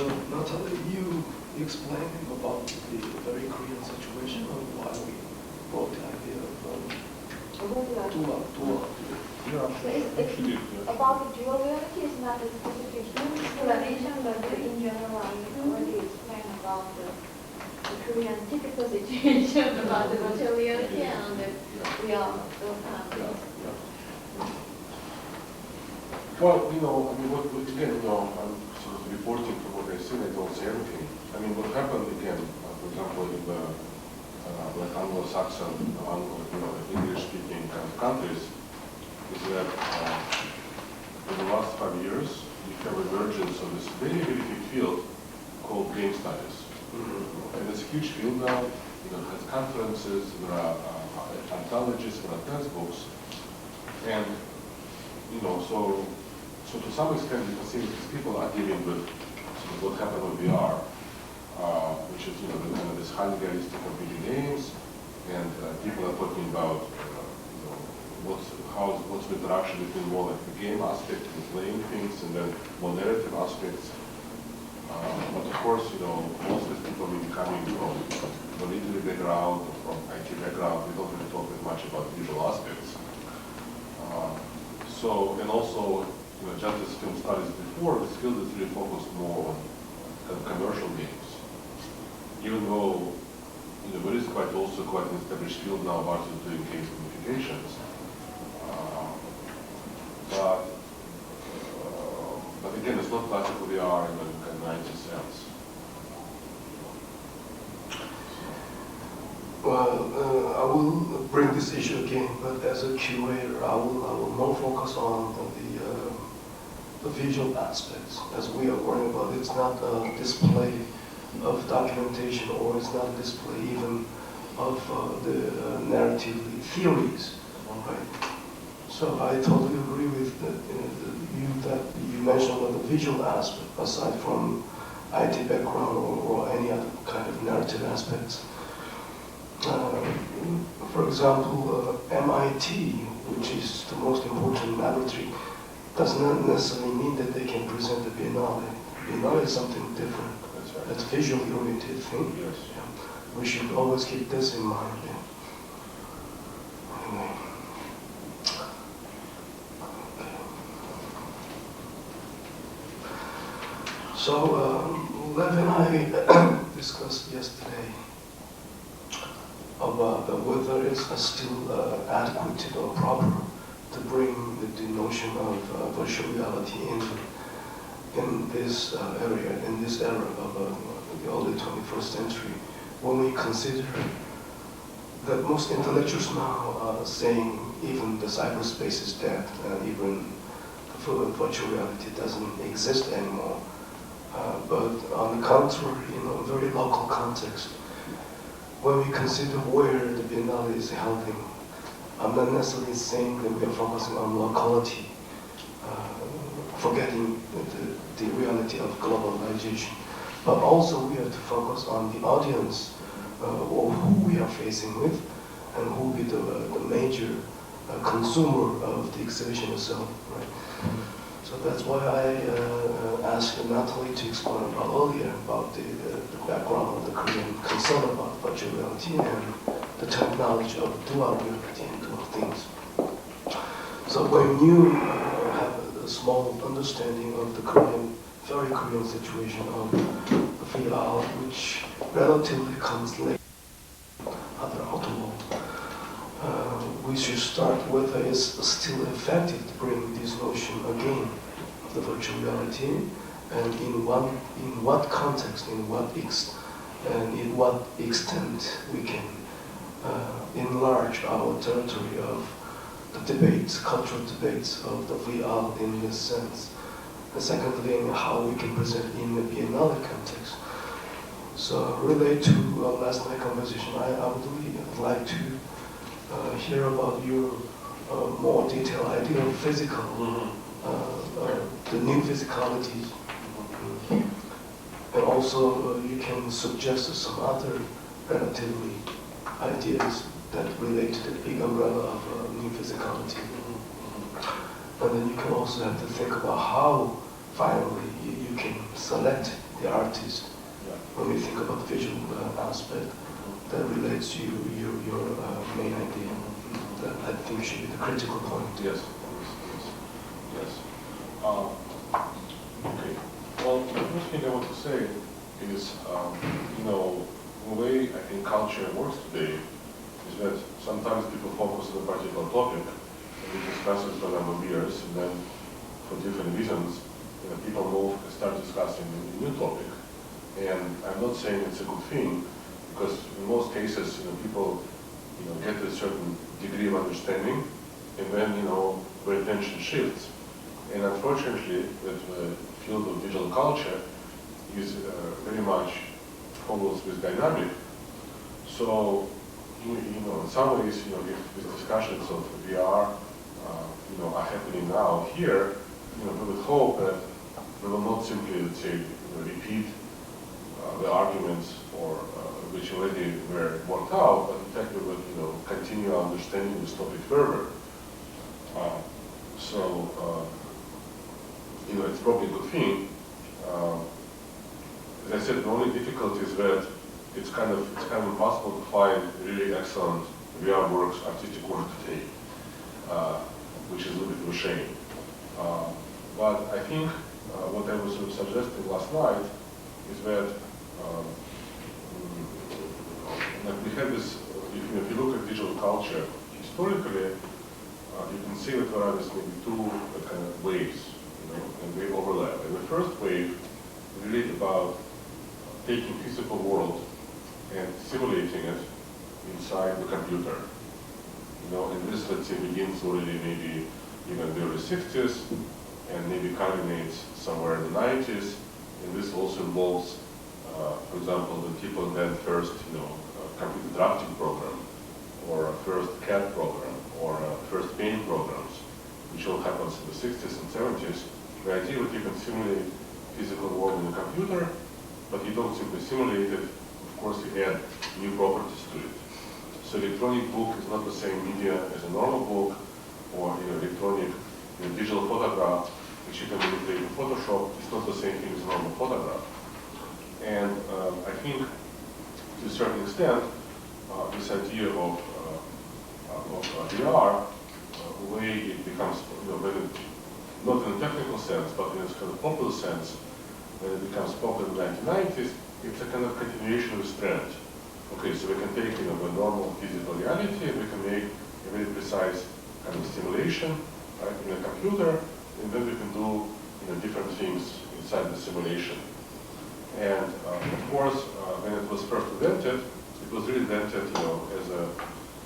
So Natalie, you explaining about the very Korean situation of why we brought the idea of dual. So it's about the dual reality. It's not a specific explanation, but in general, I already explained about the Korean typical situation about the virtual reality and the real things. Well, I mean, again, I'm sort of reporting from what I see, I don't say anything. I mean, what happened again, for example, in the like Anglo-Saxon, English-speaking kind of countries, is that in the last 5 years, you have emergence of this very, very big field called game studies. And it's a huge field now. It has conferences, there are anthologies, there are textbooks, and so to some extent, you can see that these people are dealing with sort of what happened with VR, which is the kind of this highly realistic of video games, and people are talking about what's the interaction between more like the game aspect and playing things, and then more narrative aspects. But of course, most of the people may be coming from military background or from IT background. We don't really talk as much about visual aspects. And also, just as film studies before, this field is really focused more on kind of commercial games. Even though, there is quite an established field now about doing game gamifications. But again, it's not classical VR in a kind of 90 sense. Well, I will bring this issue again, but as a curator, I will more focus on the visual aspects. As we are worrying about, it's not a display of documentation, or it's not a display even of the narrative theories, right? So I totally agree with that you mentioned about the visual aspect, aside from IT background or any other kind of narrative aspects. For example, MIT, which is the most important laboratory, does not necessarily mean that they can present the Biennale. Biennale is something different. That's right. That's a visually oriented thing. Yes. Yeah. We should always keep this in mind. Yeah. Anyway. So, Lev and I discussed yesterday about whether it's still adequate or proper to bring the notion of virtual reality in this area, in this era of the early 21st century, when we consider that most intellectuals now are saying even the cyberspace is dead, and even virtual reality doesn't exist anymore. But on the contrary, in a very local context, when we consider where the Biennale is holding, I'm not necessarily saying that we are focusing on locality, forgetting the reality of globalization, but also we have to focus on the audience, or who we are facing with, and who will be the major consumer of the exhibition itself, right? So that's why I asked Natalie to explain about earlier about the background of the Korean concern about virtual reality and the terminology of dual reality and dual things. So when you have a small understanding of the very Korean situation of VR, which relatively comes later, other outer world, we should start whether it's still effective to bring this notion again of the virtual reality, and in what context, in what extent we can enlarge our territory of the debates, cultural debates of the VR in this sense. And secondly, how we can present in the Biennale context. So relate to last night's conversation, I would really like to hear about your more detailed idea of physical, the new physicalities. And also you can suggest some other relatively ideas that relate to the big umbrella of new physicality. And then you can also have to think about how finally you can select the artist. When we think about the visual aspect, that relates to your main idea. That I think should be the critical point. Yes. Okay. Well, the first thing I want to say is, the way I think culture works today is that sometimes people focus on a particular topic and they discuss it for a number of years, and then for different reasons, people move and start discussing a new topic. And I'm not saying it's a good thing, because in most cases, people, get a certain degree of understanding, and then, where attention shifts. And unfortunately, the field of digital culture is very much follows this dynamic. So, in some ways, if these discussions of VR, are happening now here, we would hope that we will not simply, let's say, repeat the arguments or which already were worked out, but in fact we would, continue understanding this topic further. It's probably a good thing. As I said, the only difficulty is that it's kind of impossible to find really excellent VR works, artistic work today, which is a little bit of a shame. But I think what I was suggesting last night is that we had this, if you look at digital culture historically, you can see that there are maybe two kind of waves, and they overlap. And the first wave is really about taking physical world and simulating it inside the computer. And this, let's say, begins already maybe even the early 60s, and maybe culminates somewhere in the 90s. And this also involves, for example, when people invent first, computer drafting program, or a first CAD program, or first paint programs, which all happens in the 60s and 70s. The idea that you can simulate physical world in a computer, but you don't simply simulate it. Of course, you add new properties to it. So electronic book is not the same media as a normal book, or electronic digital photograph, which you can manipulate in Photoshop. It's not the same thing as a normal photograph. And I think, to a certain extent, this idea of VR, the way it becomes, not in a technical sense, but in a kind of popular sense, when it becomes popular in the 1990s, it's a kind of continuation of this trend. Okay, so we can take a normal physical reality and we can make a very precise kind of simulation, right, in a computer, and then we can do different things inside the simulation. And of course, when it was first invented, it was really invented,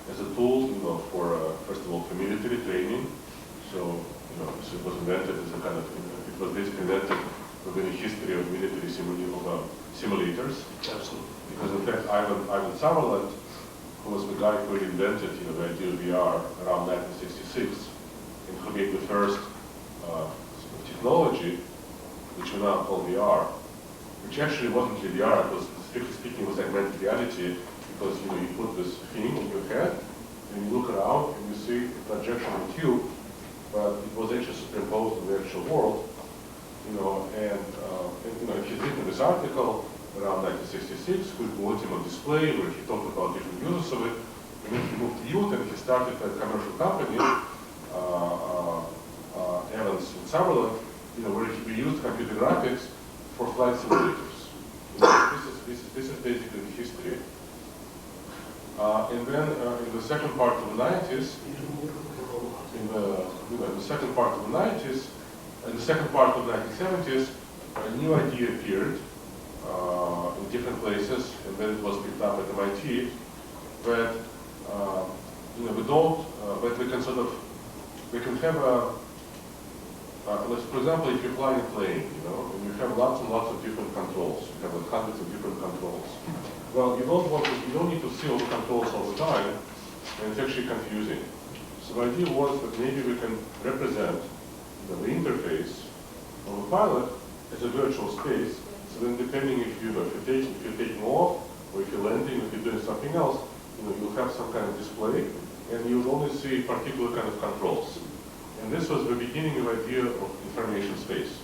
as a tool, for first of all for military training. So, so it was invented as a kind of, it was basically invented within the history of military simulators. Absolutely. Because in fact, Ivan Sutherland, who was the guy who invented, the idea of VR around 1966, and who made the first technology, which we now call VR, which actually wasn't really VR. It was, strictly speaking, was augmented reality, because you put this thing on your head and you look around and you see a projection of a tube, but it was actually superimposed on the actual world. And if you think of this article around 1966, with ultimate display, where he talked about different uses of it, and then he moved to youth and he started a commercial company, Evans in Sutherland, where he used computer graphics for flight simulators. This is basically the history. And then in the second part of the 90s, in the second part of the 90s, and the second part of the 1970s, a new idea appeared in different places, and then it was picked up at MIT, that we can have a, for example, if you fly in a plane, and you have lots and lots of different controls, you have hundreds of different controls. Well, you don't need to see all the controls all the time, and it's actually confusing. So the idea was that maybe we can represent the interface of a pilot as a virtual space. So then, depending if you're taking off, or if you're landing, or if you're doing something else, you'll have some kind of display, and you'll only see particular kind of controls. And this was the beginning of the idea of information space.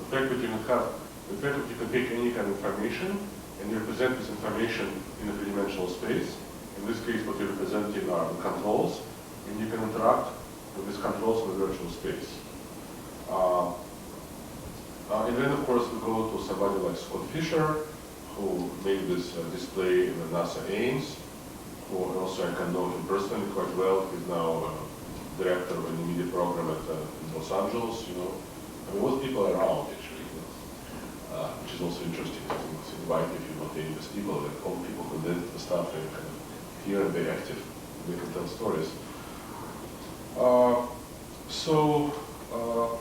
The fact that you can have The fact that you can take any kind of information and you represent this information in a three-dimensional space. In this case, what you're representing are the controls, and you can interact with these controls in the virtual space. And then, of course, we go to somebody like Scott Fisher, who made this display in the NASA Ames, who also I can know him personally quite well. He's now director of a media program at in Los Angeles. You know, I mean, what people are around actually, you know, which is also interesting. To invite if you want to invest people, like all people who did the stuff and kind of here and they're active, they can tell stories.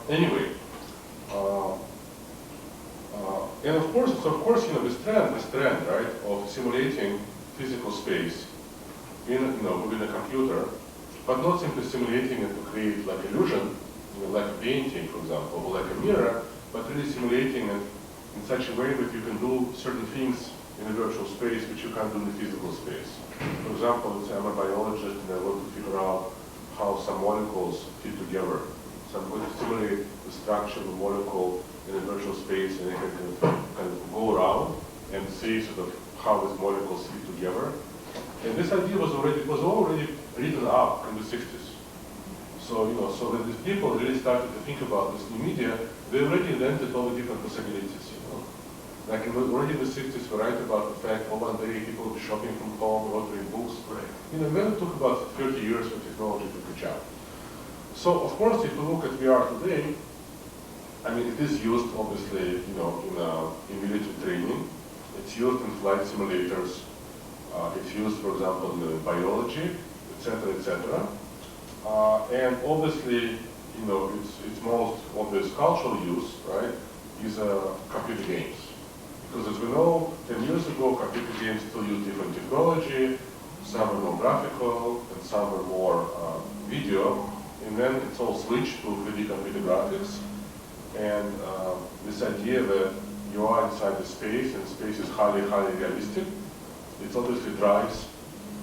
Anyway. And of course, you know, this trend, right, of simulating physical space in, you know, within a computer, but not simply simulating it to create like illusion, you know, like a painting, for example, or like a mirror, but really simulating it in such a way that you can do certain things in a virtual space which you can't do in the physical space. For example, let's say I'm a biologist and I want to figure out how some molecules fit together. So I'm going to simulate the structure of a molecule in a virtual space, and I can kind of go around and see sort of how these molecules fit together. And this idea was already written up in the 60s. So, you know, so when these people really started to think about this new media, they already invented all the different possibilities, you know. Like already in the 60s, we write about the fact, oh, one day people will be shopping from home, ordering books. Right. You know, then it took about 30 years for technology to catch up. So, of course, if you look at VR today, I mean, it is used, obviously, you know, in military training. It's used in flight simulators. It's used, for example, in biology, etc., etc. And obviously, you know, its most obvious cultural use, right, is computer games. Because as we know, 10 years ago, computer games still use different technology. Some are more graphical, and some are more video. And then it's all switched to 3D computer graphics. And this idea that you are inside the space, and space is highly, highly realistic, it obviously drives,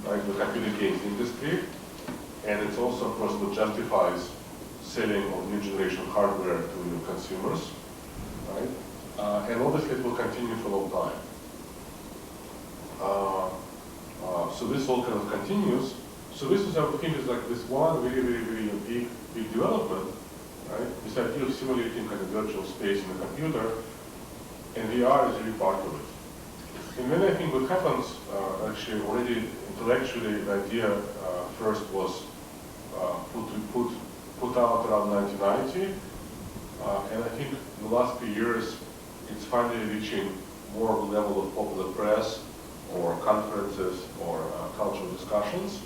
right, the computer games industry. And it's also, of course, what justifies selling of new generation hardware to consumers, right? And obviously it will continue for a long time. So this all kind of continues. So this is, I think, is like this one very, very, very big development, right? This idea of simulating kind of virtual space in a computer, and VR is really part of it. And then I think what happens, actually, already intellectually, the idea first was put out around 1990, and I think in the last few years, it's finally reaching more of a level of popular press or conferences or cultural discussions,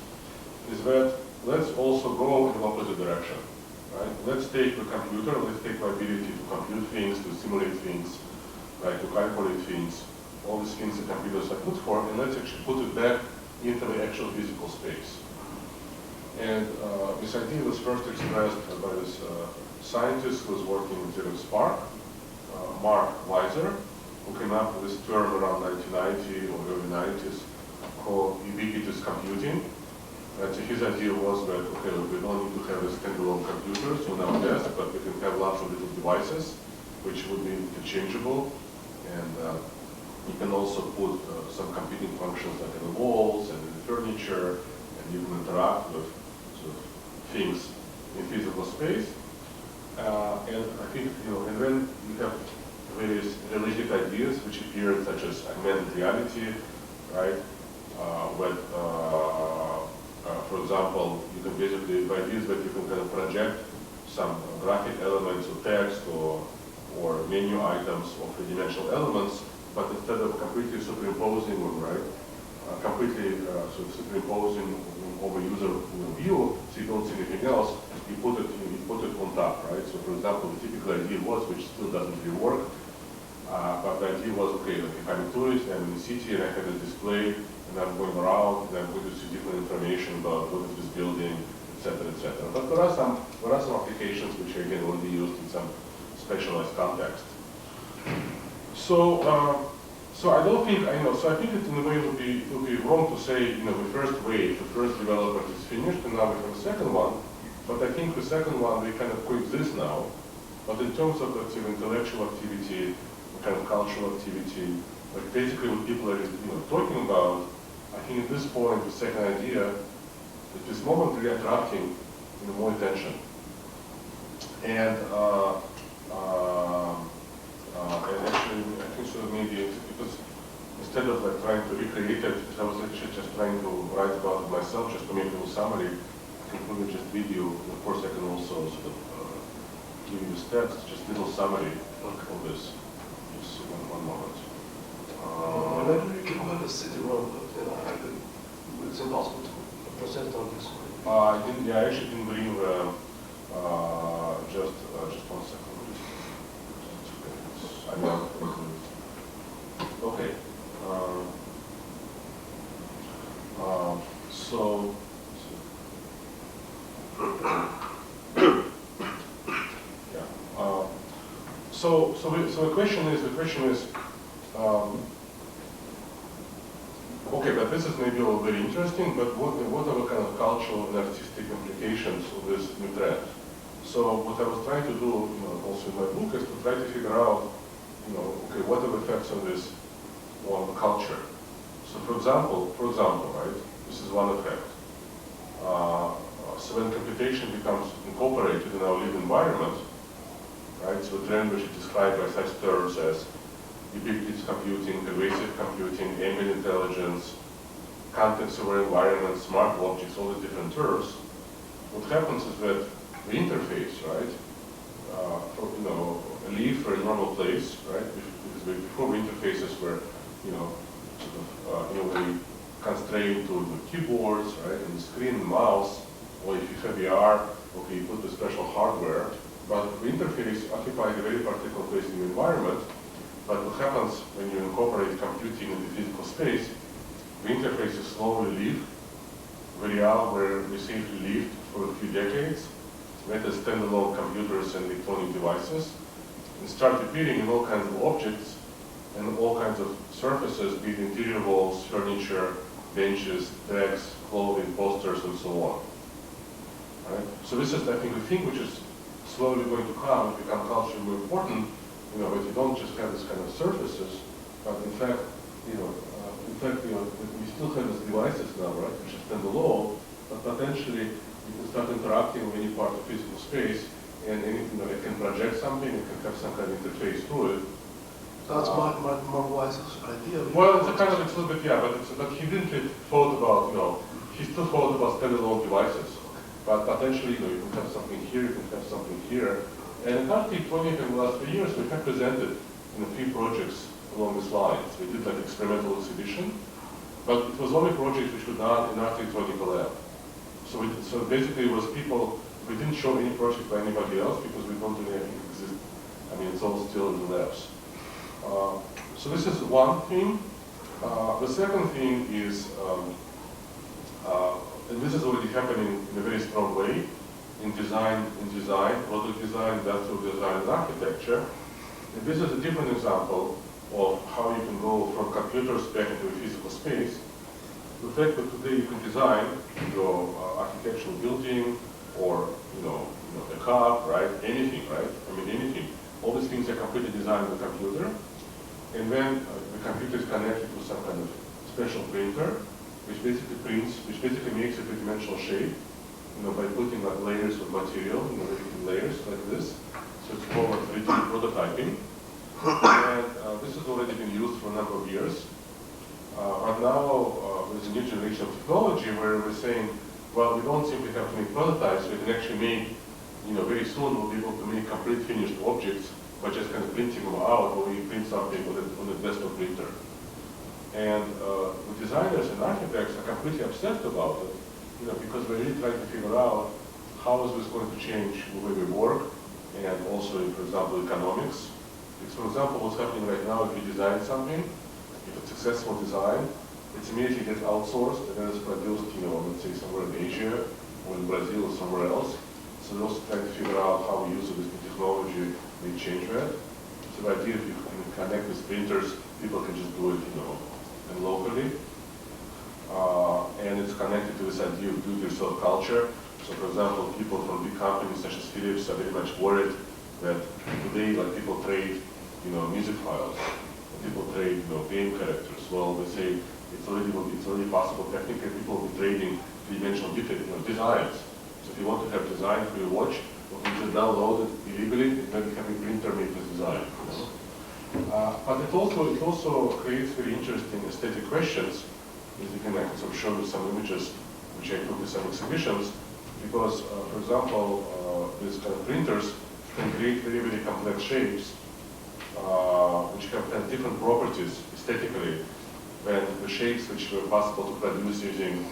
is that let's also go in the opposite direction, right? Let's take the computer, let's take the ability to compute things, to simulate things, right, to calculate things, all these things that computers are good for, and let's actually put it back into the actual physical space. And this idea was first expressed by this scientist who was working with Xerox PARC, Mark Weiser, who came up with this term around 1990 or early 90s called ubiquitous computing. And so his idea was that, okay, we don't need to have a standalone computers on our desk, but we can have lots of little devices which would be interchangeable. And you can also put some computing functions like in the walls and in the furniture, and you can interact with sort of things in physical space. And I think, you know, and then you have various related ideas which appear, such as augmented reality, right? For example, you can basically, the idea is that you can kind of project some graphic elements or text or menu items or three-dimensional elements, but instead of completely superimposing them, right? Completely sort of superimposing over user view, so you don't see anything else, you put it on top, right? So for example, the typical idea was, which still doesn't really work, but the idea was, okay, like if I'm a tourist, I'm in the city and I have a display, and I'm going around, and I'm going to see different information about what is this building, etc., etc. But there are some applications which are again already used in some specialized context. So I don't think, so I think that in a way it would be wrong to say, you know, the first wave, the first development is finished, and now we have a second one. But I think the second one, they kind of coexist now. But in terms of, let's say, intellectual activity what kind of cultural activity. Like basically what people are talking about, I think at this point the second idea is this moment we are attracting more attention. And actually I think so maybe because instead of like trying to recreate it, I was actually just trying to write about it myself, just to make a little summary, including just video. Of course I can also sort of give you steps, just a little summary of this. Just one moment. Maybe you can go to CD-ROM, but it's impossible to present on this way. I actually didn't bring just 1 second. I'm not. Okay. So. So the question is. Okay, but this is maybe all very interesting, but what are the kind of cultural and artistic implications of this new trend? So what I was trying to do, also in my book, is to try to figure out, okay, what are the effects of this on culture? So for example, right, this is one effect. So when computation becomes incorporated in our living environment, right, so a trend which is described by such terms as ubiquitous computing, pervasive computing, ambient intelligence, context-aware environment, smart objects, all the different terms. What happens is that the interface, right, a leaf for a normal place, right, because before the interfaces were, very constrained to the keyboards, right, and the screen and mouse, or if you have VR, okay, you put the special hardware, but the interface occupies a very particular place in the environment. But what happens when you incorporate computing into physical space, the interfaces slowly leave the realm where we safely lived for a few decades, with the standalone computers and electronic devices, and start appearing in all kinds of objects and all kinds of surfaces, be it interior walls, furniture, benches, decks, clothing, posters, and so on. Right? So this is, I think, a thing which is slowly going to come and become culturally more important. But you don't just have this kind of surfaces, but in fact, we still have these devices now, right, which are standalone, but potentially you can start interacting with any part of physical space, and anything that it can project something, it can have some kind of interface through it. That's my wise idea. Well, it's a kind of, it's a little bit, yeah, but he didn't really thought about, he still thought about standalone devices, but potentially, you can have something here, you can have something here. And at Electronic in the last 3 years, we have presented in 3 projects along these lines. We did like experimental exhibition, but it was only projects which were done in Art Electronic lab. So basically it was people, we didn't show any project by anybody else because we don't really exist. I mean, it's all still in the labs. So this is one thing. The second thing is, and this is already happening in a very strong way, in design, product design, industrial design, and architecture. And this is a different example of how you can go from computers back into a physical space. The fact that today you can design your architectural building or a car, right? Anything, right? I mean anything. All these things are completely designed with a computer, and then the computer is connected to some kind of special printer, which basically makes a three-dimensional shape. By putting like layers of material, layers like this. So it's called 3D prototyping. And this has already been used for a number of years. But now there's a new generation of technology where we're saying, well, we don't simply have to make prototypes, we can actually make, very soon we'll be able to make complete finished objects by just kind of printing them out, or we print something on a desktop printer. And the designers and architects are completely obsessed about it. Because we're really trying to figure out how is this going to change the way we work, and also, for example, economics. Because, for example, what's happening right now, if you design something, if it's a successful design, it immediately gets outsourced and then it's produced, let's say somewhere in Asia or in Brazil or somewhere else. So we're also trying to figure out how we use this new technology may change that. So the idea, if you can connect with printers, people can just do it, and locally. And it's connected to this idea of do-it-yourself culture. So, for example, people from big companies such as Philips are very much worried that today, like people trade music files. People trade, game characters. Well, they say it's already possible technically. People will be trading three-dimensional designs. So if you want to have design for your watch, you can just download it illegally, and then have a printer make the design. But it also creates very interesting aesthetic questions. As you can sort of show you some images which I took in some exhibitions, because, for example, these kind of printers can create very, very complex shapes, which have different properties aesthetically than the shapes which were possible to produce using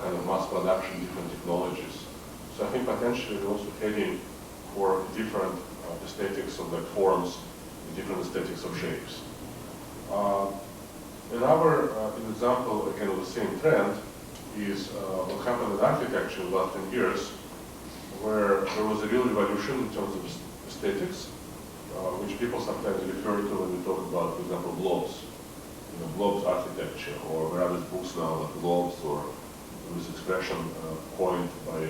kind of mass production, different technologies. So I think potentially we're also heading for different aesthetics of forms, different aesthetics of shapes. Another example, again, of the same trend is what happened in architecture in the last 10 years, where there was a real revolution in terms of aesthetics, which people sometimes refer to when we talk about, for example, blobs. Blobs architecture, or there are these books now like blobs, or this expression coined by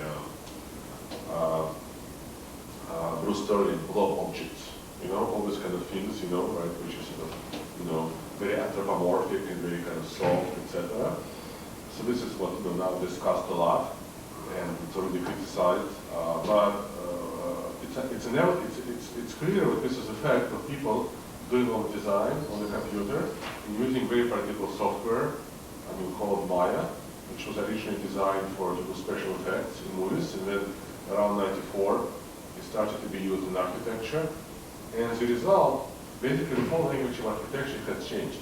Bruce Sterling, blob objects. All these kind of things, right, which is sort of, very anthropomorphic and very kind of soft, etc. So this is what now discussed a lot, and it's already criticized. But it's clear that this is a fact of people doing all the design on the computer and using very particular software, called Maya, which was originally designed for to do special effects in movies, and then around '94 it started to be used in architecture. And as a result, basically the whole language of architecture has changed.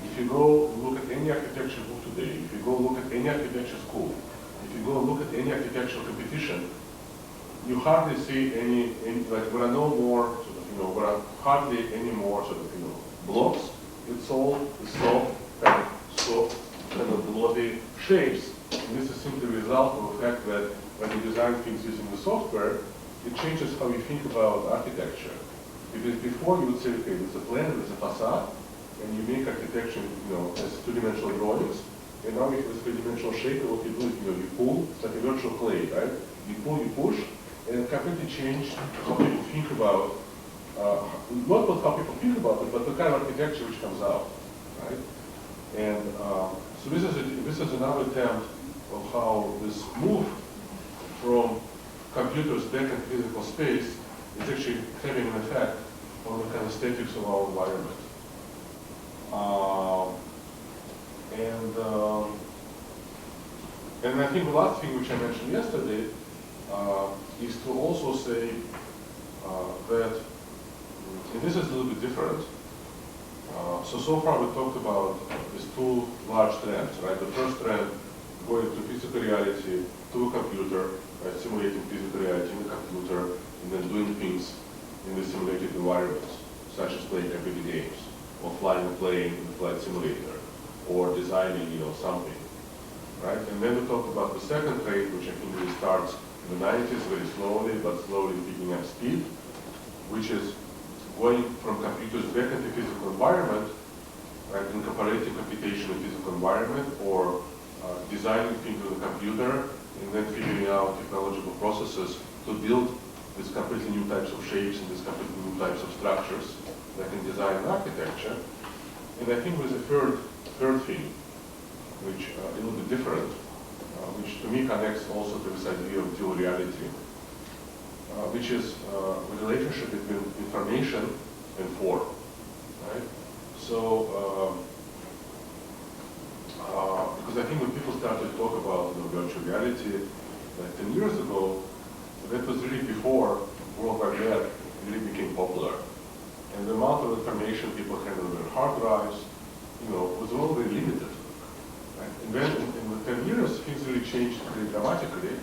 If you go look at any architecture book today, if you go look at any architecture school, if you go look at any architectural competition, you hardly see any like there are no more sort of, there are hardly any more sort of, blocks. It's all soft kind of bloody shapes. And this is simply a result of the fact that when you design things using the software, it changes how you think about architecture. Because before you would say, okay, there's a plan, there's a facade, and you make architecture, as two-dimensional drawings, and now you have a three-dimensional shape, and what you do is, you pull, it's like a virtual clay, right? You pull, you push, and it completely changed how people think about, not what how people think about it, but the kind of architecture which comes out, right? And so this is another attempt of how this move from computers back in physical space is actually having an effect on the kind of aesthetics of our environment. And I think the last thing which I mentioned yesterday is to also say that, and this is a little bit different. So far we talked about these two large trends, right? The first trend, going to physical reality, to a computer, right? Simulating physical reality in the computer, and then doing things in the simulated environments, such as playing computer games, or flying a plane in the flight simulator, or designing, something, right? And then we talked about the second trend, which I think really starts in the 90s, very slowly, but slowly picking up speed, which is going from computers back into physical environment, right? Incorporating computation in physical environment, or designing things with a computer, and then figuring out technological processes to build these completely new types of shapes and these completely new types of structures that can design and architecture. And I think there's a third thing, which is a little bit different, which to me connects also to this idea of dual reality, which is the relationship between information and form, right? So, because I think when people started to talk about virtual reality, like 10 years ago, that was really before World Wide Web really became popular. And the amount of information people had on their hard drives, was all very limited. Right? And then in the 10 years, things really changed very dramatically.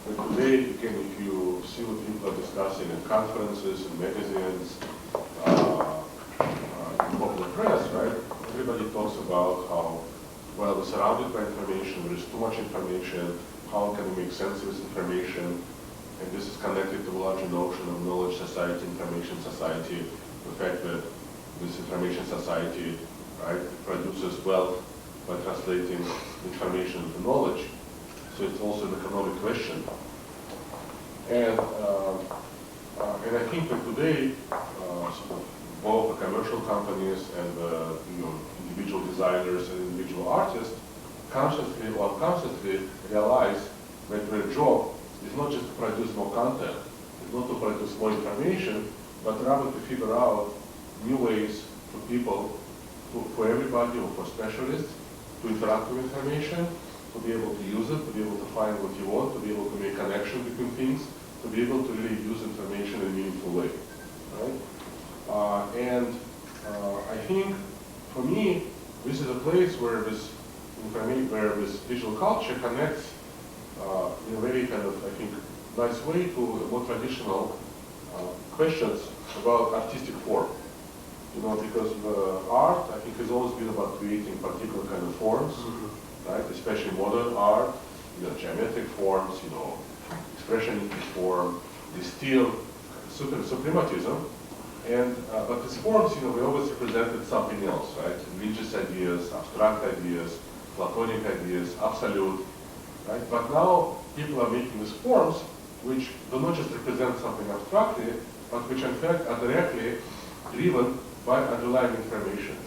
And today, again, if you see what people are discussing in conferences and magazines, in popular press, right? Everybody talks about how, well, we're surrounded by information, there is too much information, how can we make sense of this information? And this is connected to a larger notion of knowledge society, information society, the fact that this information society, right, produces wealth by translating information into knowledge. So it's also an economic question. And I think that today, sort of both commercial companies and individual designers and individual artists consciously or unconsciously realize that their job is not just to produce more content, it's not to produce more information, but rather to figure out new ways for people, for everybody or for specialists, to interact with information, to be able to use it, to be able to find what you want, to be able to make connection between things, to be able to really use information in a meaningful way, right? I think, for me, this is a place where this visual culture connects in a very kind of, I think, nice way to more traditional questions about artistic form. Because art, I think, has always been about creating particular kind of forms, right? Especially modern art, geometric forms, expressionistic form, the style, suprematism. But these forms, we always represented something else, right? Religious ideas, abstract ideas, Platonic ideas, absolute, right? But now people are making these forms which do not just represent something abstractly, but which in fact are directly driven by underlying information,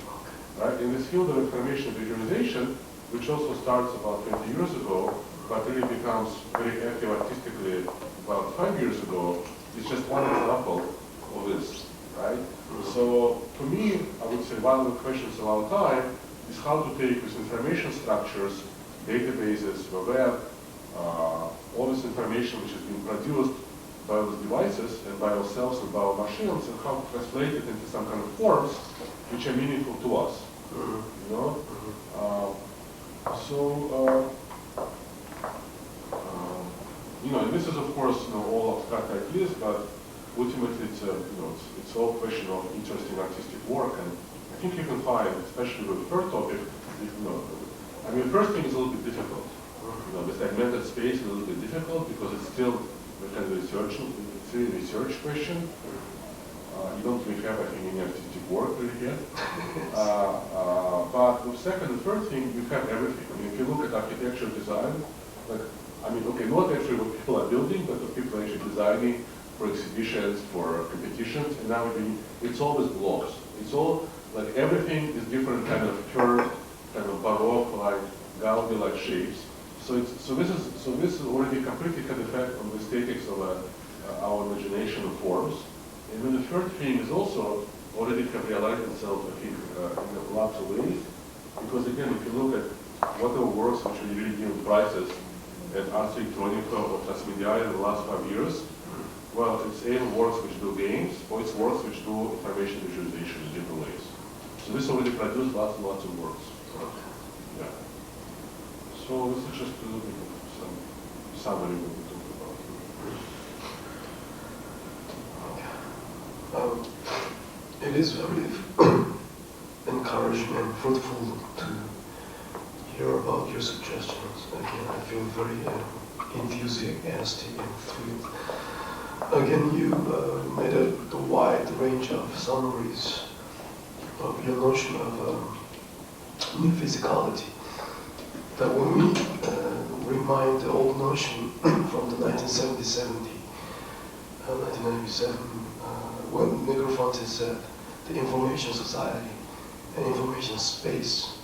right? In this field of information visualization, which also starts about 20 years ago, but really becomes very active artistically about 5 years ago, is just one example of this, right? So, to me, I would say one of the questions of our time is how to take these information structures, databases, the web, all this information which is being produced by those devices and by ourselves and by our machines, and how to translate it into some kind of forms which are meaningful to us. And this is of course all abstract ideas, but ultimately it's all a question of interesting artistic work, and I think you can find, especially with the third topic, the first thing is a little bit difficult. The segmented space is a little bit difficult because it's still a kind of research question. You don't really have, I think, any artistic work really yet. But the second and third thing, you have everything. If you look at architecture design, not actually what people are building, but what people are actually designing for exhibitions, for competitions, and now it's always blocks. It's all, everything is different kind of curved, kind of baroque, Gaudi-like shapes. So this is already completely had effect on the aesthetics of our imagination of forms. And then the third thing is also already have realized itself, I think, in lots of ways. Because again, if you look at what are works which are really given prizes at Ars Electronica or Transmedia in the last 5 years, well, it's either works which do games or it's works which do information visualization in different ways. So this already produced lots and lots of works. Yeah. So this is just a little bit of some summary what we talked about. It is very encouraging and fruitful to hear about your suggestions. Again, I feel very enthusiastic and thrilled. Again, you made a wide range of summaries of your notion of new physicality. That when we remind the old notion from the 1997, when Negrofonte said the information society and information space.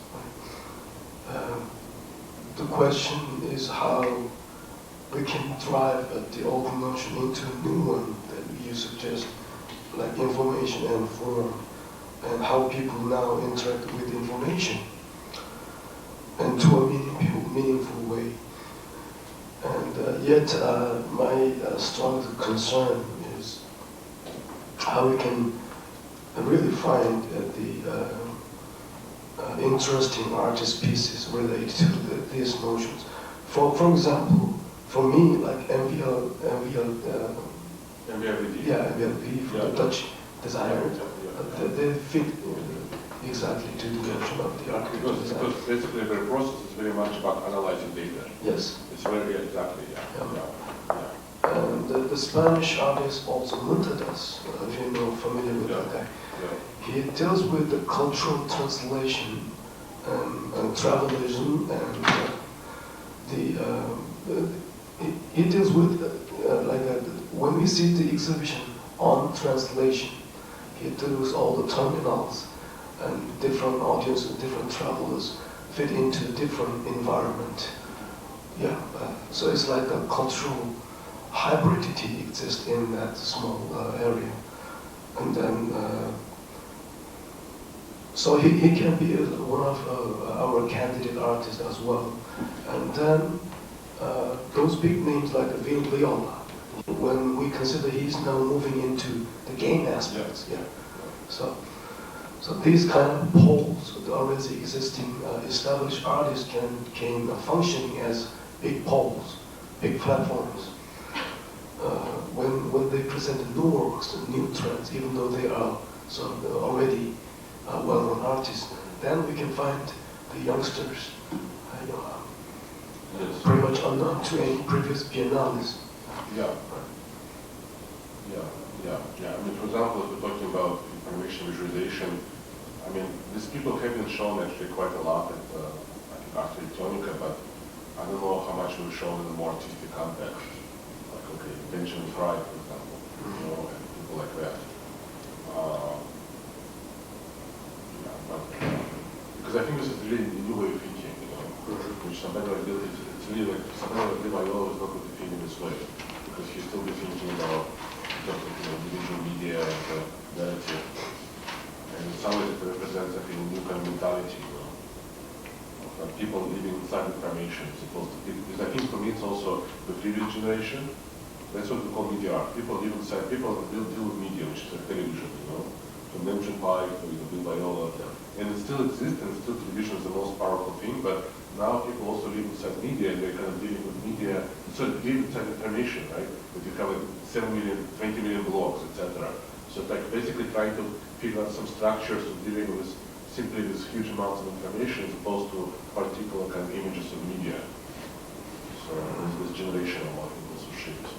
The question is how we can drive the old notion into a new one that you suggest, like information and form, and how people now interact with information, and to a meaningful way. And yet, my strong concern is how we can really find the interesting artist pieces related to these notions. For example, for me, like MVLD for the Dutch designer, they fit exactly to the notion of the architecture. Because basically their process is very much about analyzing data. Yes. It's very exactly, And the Spanish artist also Muntadas, if you're familiar with that guy. He deals with the cultural translation and travelism, and he deals with when we see the exhibition on translation, introduce all the terminals and different audiences, different travelers fit into different environment. Yeah, so it's like a cultural hybridity exists in that small area. And then, so he can be one of our candidate artists as well. And then those big names like Wonil, when we consider he's now moving into the game aspects, yeah. So these kind of poles, the already existing established artists can functioning as big poles, big platforms. When they present new works, new trends, even though they are sort of already well-known artists, then we can find the youngsters, pretty much unknown to any previous biennales. Yeah. I mean, for example, if we're talking about information visualization, I mean, these people have been shown actually quite a lot at Art Electronica, but I don't know how much we've shown in a more artistic context. Like, okay, Benjamin Fry, for example, you know, and people like that. Because I think this is really a new way of thinking, you know, which somebody like this, it's really like, somebody like Biennale is not going to think in this way, because he's still be thinking about individual media and the narrative. And in some ways it represents like a new kind of mentality, you know, of people living inside information as opposed to people. Because I think for me it's also the previous generation, that's what we call media art. People live inside, people deal with media, which is like television, you know, from Benjamin Pike to Biennale. And it still exists, and still television is the most powerful thing, but now people also live inside media, and they're kind of dealing with media, so they live inside information, right? But you have like 7 million, 20 million blogs, etc. So like basically trying to figure out some structures of dealing with simply this huge amounts of information as opposed to particular kind of images of media. So this generation of what people also shaped.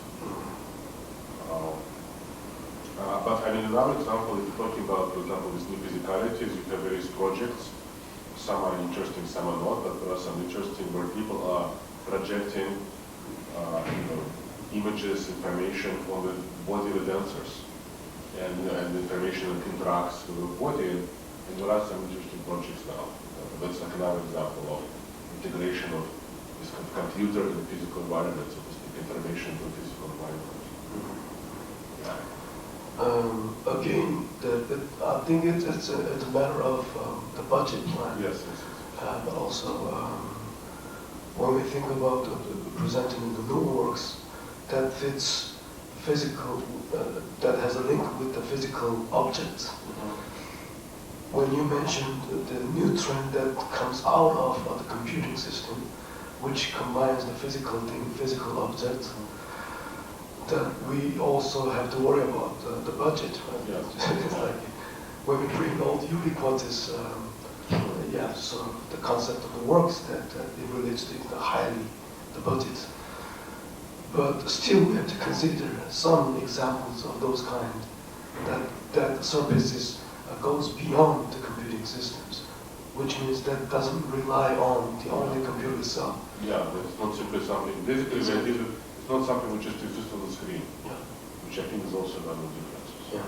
But I mean, another example, if you're talking about, for example, with new physicalities, you have various projects. Some are interesting, some are not, but there are some interesting where people are projecting images, information on the body of the dancers. And the information that interacts with the body, and there are some interesting projects now. That's like another example of integration of this kind of computer and the physical environment, so to speak, information to the physical environment. Again, I think it's a matter of the budget plan. Yes. But also, when we think about presenting the new works, that fits physical, that has a link with the physical objects. When you mentioned the new trend that comes out of the computing system, which combines the physical thing, physical objects, that we also have to worry about the budget. Right? Yeah. It's like when we bring all the ubiquitous, so the concept of the works that it relates to the budget. But still, we have to consider some examples of those kind that services goes beyond the computing systems, which means that doesn't rely on the only computer itself. Yeah, it's not simply something. Basically, it's not something which just exists on the screen, which I think is also another difference. Yeah.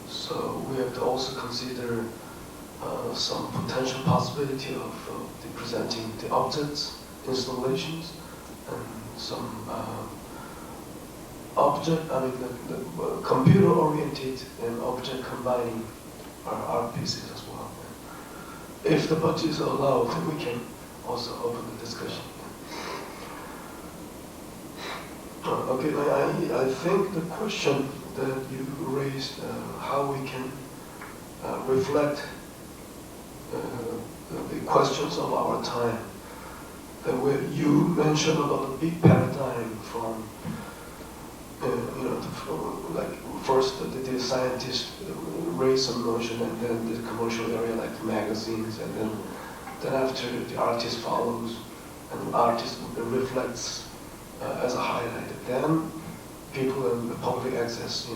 So we have to also consider some potential possibility of presenting the objects, installations, and some the computer-oriented and object combining art pieces as well. If the budget is allowed, then we can also open the discussion. Okay, I think the question that you raised, how we can reflect the questions of our time, that where you mentioned about the big paradigm from, like first the scientists raise some notion, and then the commercial area like the magazines, and then after the artist follows, and the artist reflects as a highlight. Then people in the public access,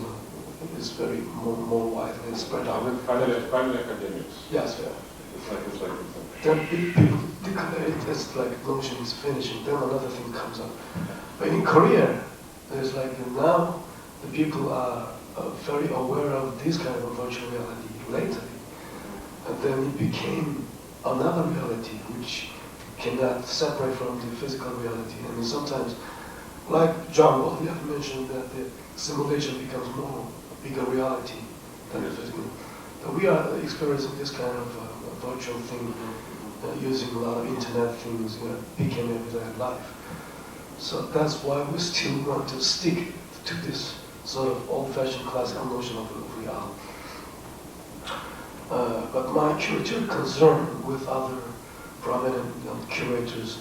is very more widely spread out. Finally academics. Yes, yeah. It's like then people declare it as like notion is finishing, then another thing comes up. But in Korea, there's like now the people are very aware of this kind of virtual reality lately. And then it became another reality which cannot separate from the physical reality. I mean, sometimes, like John Wonil mentioned, that the simulation becomes more bigger reality than the physical. But we are experiencing this kind of virtual thing using a lot of internet things, became everyday life. So that's why we still want to stick to this sort of old-fashioned classical notion of reality. But my curatorial concern with other prominent curators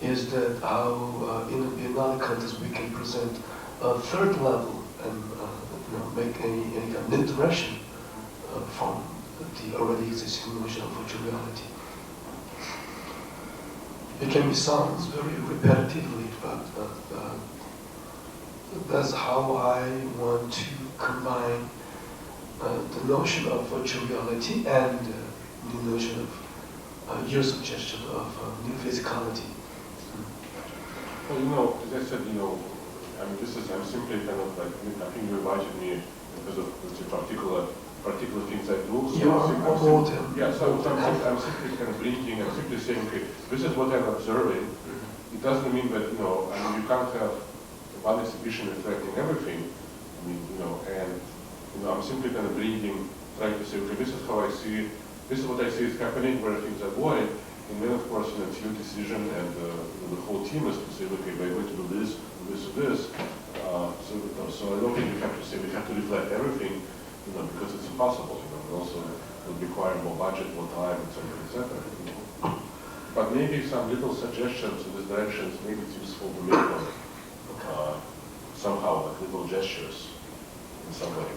is that how in the Biennale context we can present a third level and make any kind of new direction from the already existing notion of virtual reality. It can be sounds very repetitively, but that's how I want to combine the notion of virtual reality and the notion of your suggestion of new physicality. Well, as I said, I mean, I'm simply kind of like, I think you invited me because of particular things I do. So I'm simply kind of blinking, I'm simply saying, okay, this is what I'm observing. It doesn't mean that, I mean, you can't have one exhibition reflecting everything. I mean, and, I'm simply kind of blinking, trying to say, okay, this is how I see, this is what I see is happening, where things are going. And then, of course, it's your decision, and the whole team is to say, okay, we're going to do this, this, or this. So I don't think we have to say we have to reflect everything, because it's impossible. It also will require more budget, more time, etc., etc. But maybe some little suggestions in this direction, maybe it's useful to make them somehow, like little gestures in some way.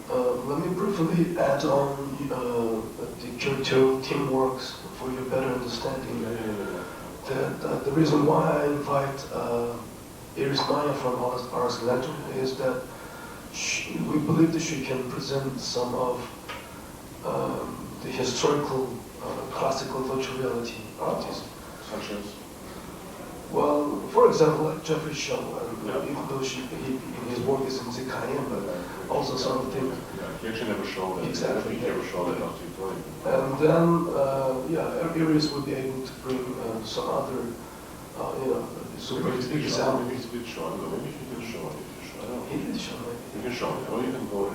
Let me briefly add on the curatorial teamwork for your better understanding. The reason why I invite Iris Maya from Ars Electrum is that we believe that she can present some of the historical classical virtual reality artists. Such as? Well, for example, like Jeffrey Shaw, even though his work is in Zikayem, but also some of the things. Yeah, he actually never showed it. Exactly. He never showed it after he played. And then, Iris will be able to bring some other, super example. Maybe he did show it. Maybe he didn't show it. He did show it. He can show it. Or you can go.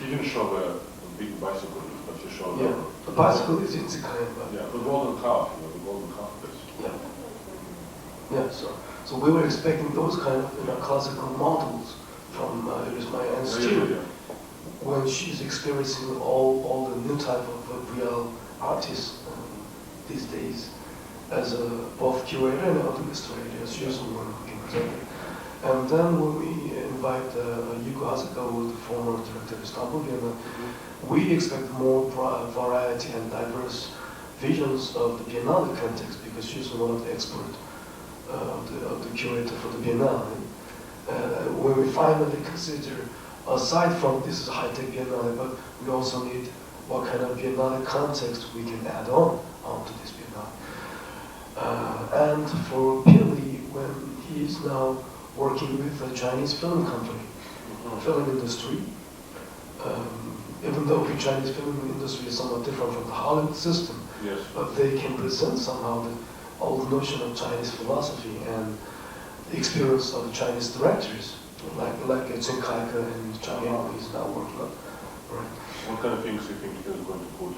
He didn't show the big bicycle, but he showed. Yeah, the bicycle is in Zikayem. Yeah, the golden calf. The golden calf is. Yeah. Yeah, so we were expecting those kind of classical models from Iris Maya, and still, when she's experiencing all the new type of real artists these days, as both curator and illustrator, she's the one who can present it. And then when we invite Yuko Hasegawa, who is the former director of Istanbul Biennale, we expect more variety and diverse visions of the Biennale context, because she's one of the experts of the curator for the Biennale. When we finally consider, aside from this is high-tech Biennale, but we also need what kind of Biennale context we can add on to this Biennale. And for Pili, when he is now working with a Chinese film company, film industry, even though the Chinese film industry is somewhat different from the Hollywood system, yes, but they can present somehow the old notion of Chinese philosophy and the experience of the Chinese directors, like Chen Kaike and Zhang Yao is now working on. Right. What kind of things do you think he is going to put?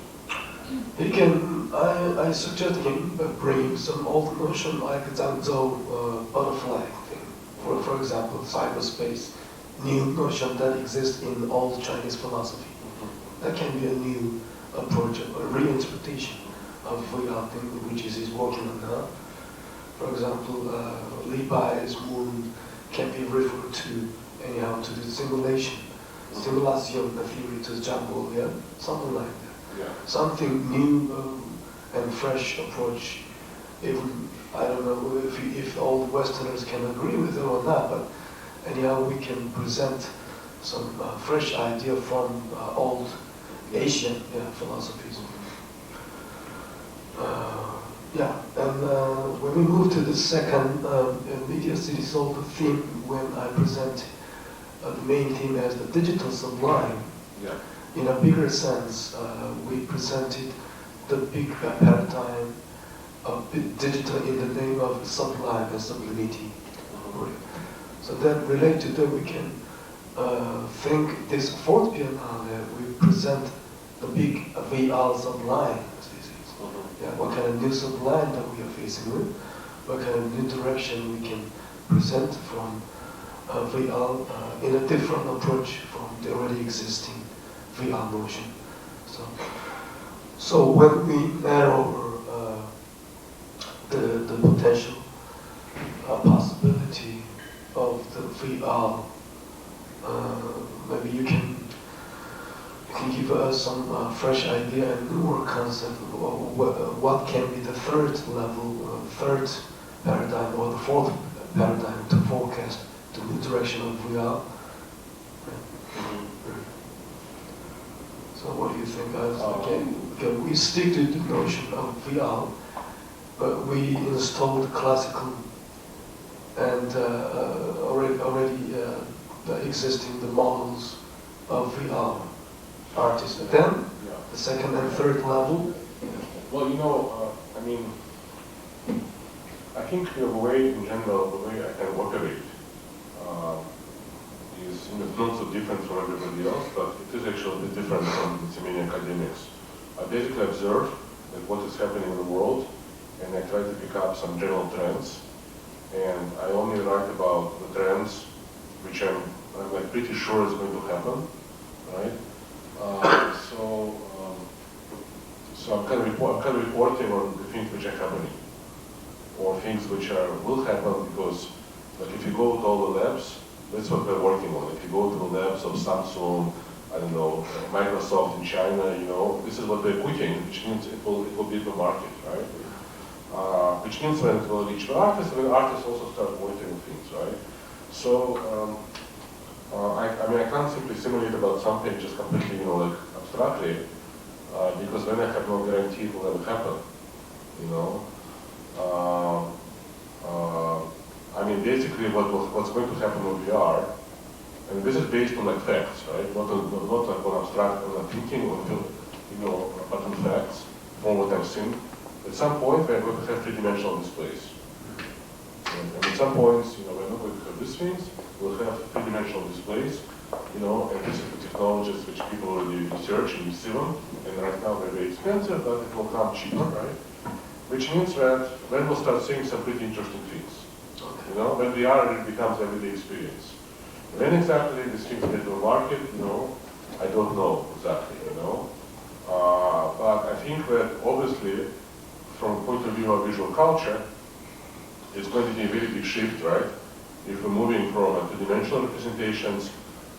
He can, I suggest him bring some old notion like Zhangzhou butterfly thing. For example, cyberspace, new notion that exists in old Chinese philosophy. That can be a new approach, a reinterpretation of reality, which is he's working on now. For example, Li Bai's moon can be referred to anyhow to the simulation, simulation theory to Zhang, yeah, something like that. Yeah. Something new and fresh approach. Even I don't know if all Westerners can agree with it or not, but anyhow we can present some fresh idea from old Asian philosophies. And when we move to the second Media City Soul theme, when I present the main theme as the digital sublime. Yeah. In a bigger sense, we presented the big paradigm of digital in the name of sublime and sublimity. So that related to that, we can think this fourth Biennale, we present the big VR sublime. Yeah, what kind of new sublime that we are facing with, what kind of new direction we can present from VR in a different approach from the already existing VR notion. So when we narrow the potential possibility of the VR, maybe you can give us some fresh idea and newer concept of what can be the third level, third paradigm, or the fourth paradigm to forecast the new direction of VR. So what do you think, guys? Can we stick to the notion of VR, but we installed classical and already existing the models of VR artists. And then the second and third level. Well, you know, I mean, I think the way in general, the way I can operate is not so different from everybody else, but it is actually a bit different from many academics. I basically observe that what is happening in the world, and I try to pick up some general trends, and I only write about the trends which I'm like pretty sure is going to happen, right? So I'm kind of reporting on the things which are happening, or things which will happen, because like if you go to all the labs, that's what we're working on. If you go to the labs of Samsung, I don't know, Microsoft in China, you know, this is what we're cooking, which means it will be the market, right? Which means when it will reach the artists, and the artists also start working on things, right? So, I mean, I can't simply simulate about something just completely, you know, like abstractly, because then I have no guarantee it will ever happen, you know. I mean, basically what's going to happen with VR, and this is based on like facts, right? Not like on abstract, on thinking, on, you know, but on facts, from what I've seen. At some point, we're going to have three-dimensional displays. And at some points, you know, we're not going to have these things, we'll have three-dimensional displays, you know, and this is the technologies which people already research and you see them, and right now they're very expensive, but it will come cheaper, right? Which means that then we'll start seeing some pretty interesting things. You know, when VR really becomes everyday experience. When exactly these things get to the market, you know, I don't know exactly, you know. But I think that obviously, from the point of view of visual culture, it's going to be a very big shift, right? If we're moving from two-dimensional representations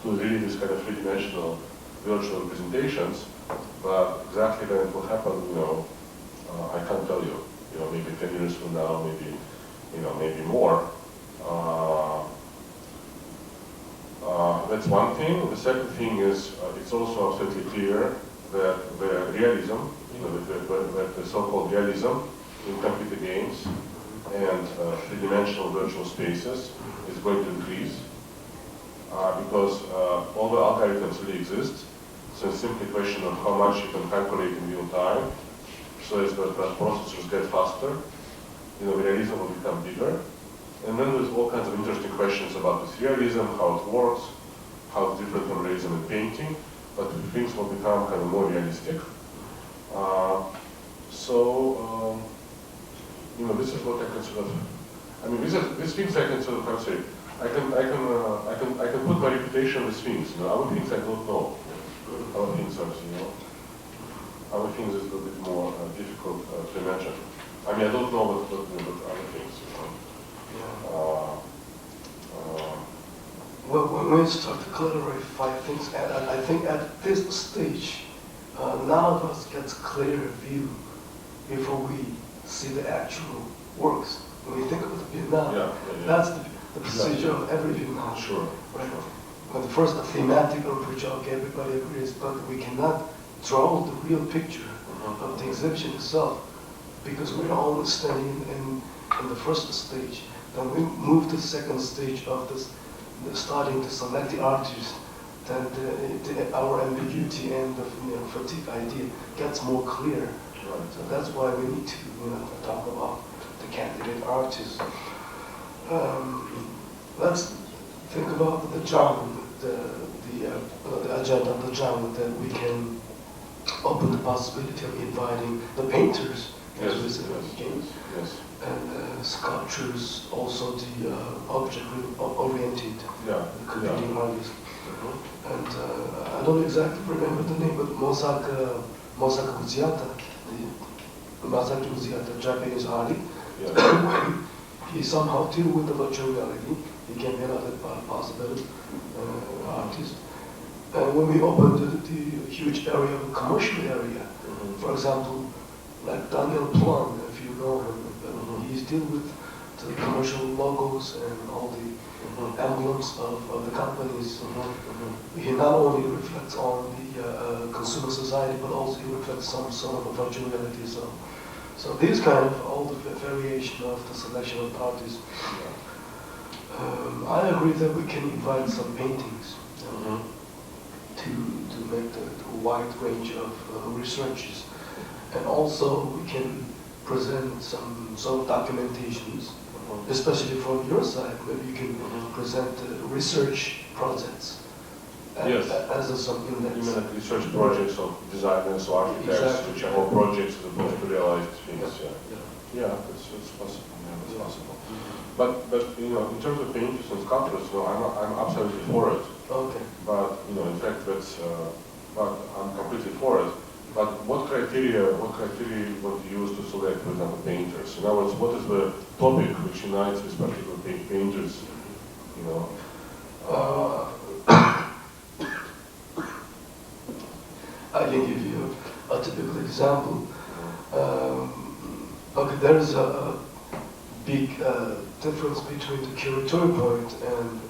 to really this kind of three-dimensional virtual representations, but exactly when it will happen, you know, I can't tell you. You know, maybe 10 years from now, maybe, you know, maybe more. That's one thing. The second thing is it's also absolutely clear that the realism, you know, that the so-called realism in computer games and three-dimensional virtual spaces is going to increase because all the algorithms really exist. So it's simply a question of how much you can calculate in real time, so as that processors get faster, you know, the realism will become bigger. And then there's all kinds of interesting questions about this realism, how it works, how it's different from realism in painting, but things will become kind of more realistic. You know, this is what I can sort of, I mean, these things I can sort of, how to say, I can put my reputation on these things, you know, other things I don't know. Other things are, you know, other things is a little bit more difficult to imagine. I mean, I don't know what other things, you know. Well, when we start to clarify things, I think at this stage, none of us gets clear view before we see the actual works. When we think of the Biennale, that's the procedure of every Biennale. Sure. Right? When the first thematic approach, okay, everybody agrees, but we cannot draw the real picture of the exhibition itself because we're only standing in the first stage. Then we move to the second stage of this starting to select the artists, then our ambiguity and the fatigue idea gets more clear. Right. So that's why we need to talk about the candidate artists. Let's think about the genre, the agenda of the genre, that we can open the possibility of inviting the painters as visitors again, and sculptures, also the object-oriented computing artists. And I don't exactly remember the name, but Masaki Uziata, Japanese artist, he somehow deal with the virtual reality. He can be another possibility artist. And when we opened the huge area, commercial area, for example, like Daniel Plum, if you know him, he's dealing with the commercial logos and all the emblems of the companies. He not only reflects on the consumer society, but also he reflects some of the virtual reality. So these kind of all the variation of the selection of artists. I agree that we can invite some paintings to make the wide range of researches, and also we can present some sort of documentations, especially from your side. Maybe you can present research projects as something that. You mean like research projects of designers or architects, which are more projects as opposed to realized things? Yeah, it's possible. Yeah, it's possible. But in terms of paintings and sculptures, I'm absolutely for it. Okay. But in fact, but I'm completely for it. But what criteria you want to use to select, for example, painters? In other words, what is the topic which unites these particular painters? I can give you a typical example. Okay, there is a big difference between the curatorial point and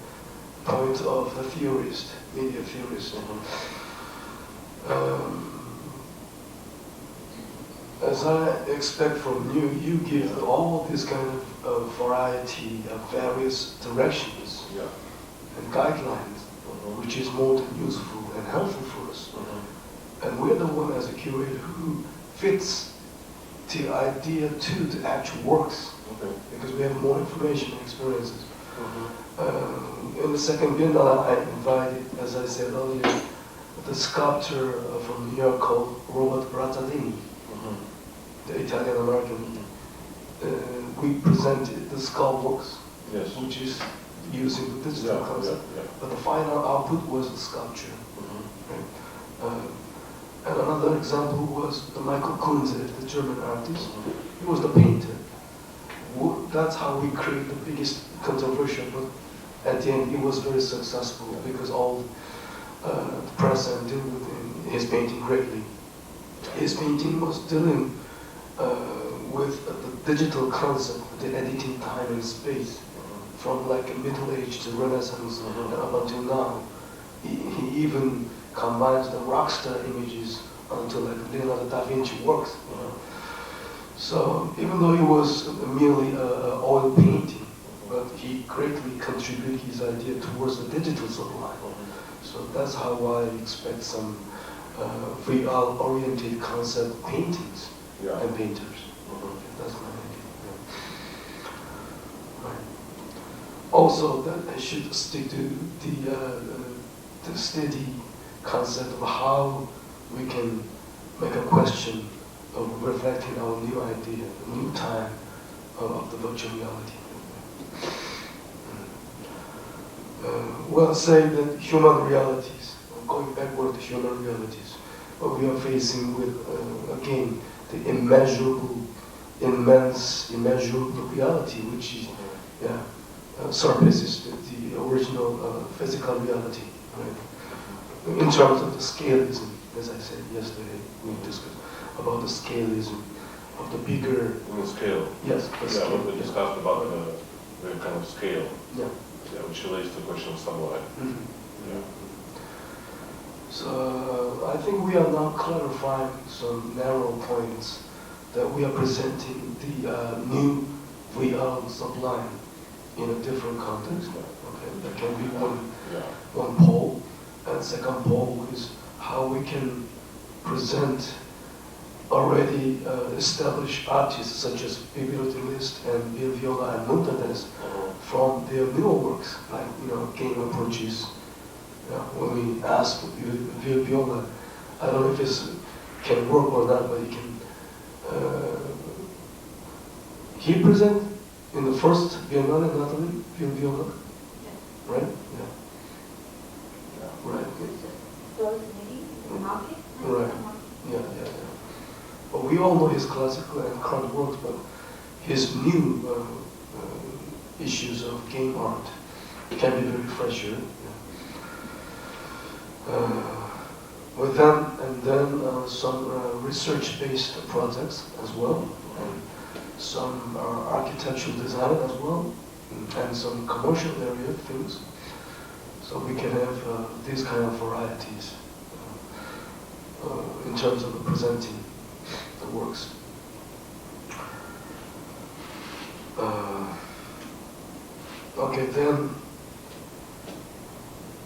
point of the theorist, media theorist. As I expect from you, you give all this kind of variety of various directions and guidelines, which is more than useful and helpful for us. And we're the one as a curator who fits the idea to the actual works, because we have more information and experiences. In the second Biennale, I invited, as I said earlier, the sculptor from New York called Robert Brazzolini, the Italian-American. We presented the sculpt works, which is using the digital concept, but the final output was the sculpture. And another example was Michael Kunze, the German artist. He was the painter. That's how we create the biggest controversy, but at the end it was very successful because all the press and deal with his painting greatly. His painting was dealing with the digital concept, the editing time and space, from like a Middle Age to Renaissance and up until now. He even combines the rock star images until like Leonardo da Vinci works. So even though it was merely oil painting, but he greatly contributed his idea towards the digital sublime. So that's how I expect some VR-oriented concept paintings and painters. That's my idea. Right. Also, that I should stick to the steady concept of how we can make a question of reflecting our new idea, a new time of the virtual reality. We'll say that human realities, going backward to human realities, we are facing with, again, the immeasurable, immeasurable reality, which is, surpasses the original physical reality, right? In terms of the scalism, as I said yesterday, we discussed about the scalism of the bigger... scale. Yes, the scale. We discussed about the kind of scale. Which relates to the question of sublime. So I think we are now clarifying some narrow points that we are presenting the new VR sublime in a different context. Okay, that can be more second pole is how we can present already established artists such as Bibliotelist and Bill Viola and Montanes from their newer works, like game approaches. When we asked Bill Viola, I don't know if this can work or not, but he present in the first Biennale, Natalie, Bill Viola, right? Right. Right. Yeah. But we all know his classical and current works, but his new issues of game art can be very fresher. With them, and then some research-based projects as well, and some architectural design as well, and some commercial area things. So we can have these kind of varieties in terms of presenting the works. Okay, then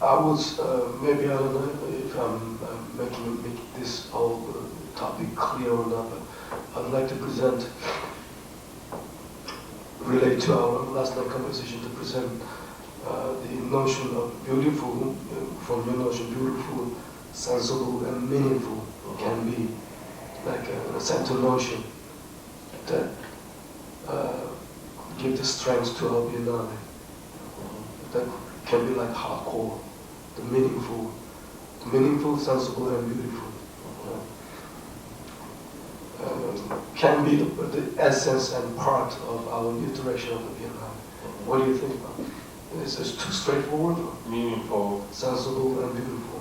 I was maybe I don't know if I'm making this whole topic clear or not, but I'd like to present, relate to our last night conversation, to present the notion of beautiful, from your notion, beautiful, sensible, and meaningful can be like a central notion that give the strength to our Biennale. That can be like hardcore, the meaningful, sensible, and beautiful. Can be the essence and part of our new direction of the Biennale. What do you think about it? Is this too straightforward? Meaningful, sensible, and beautiful.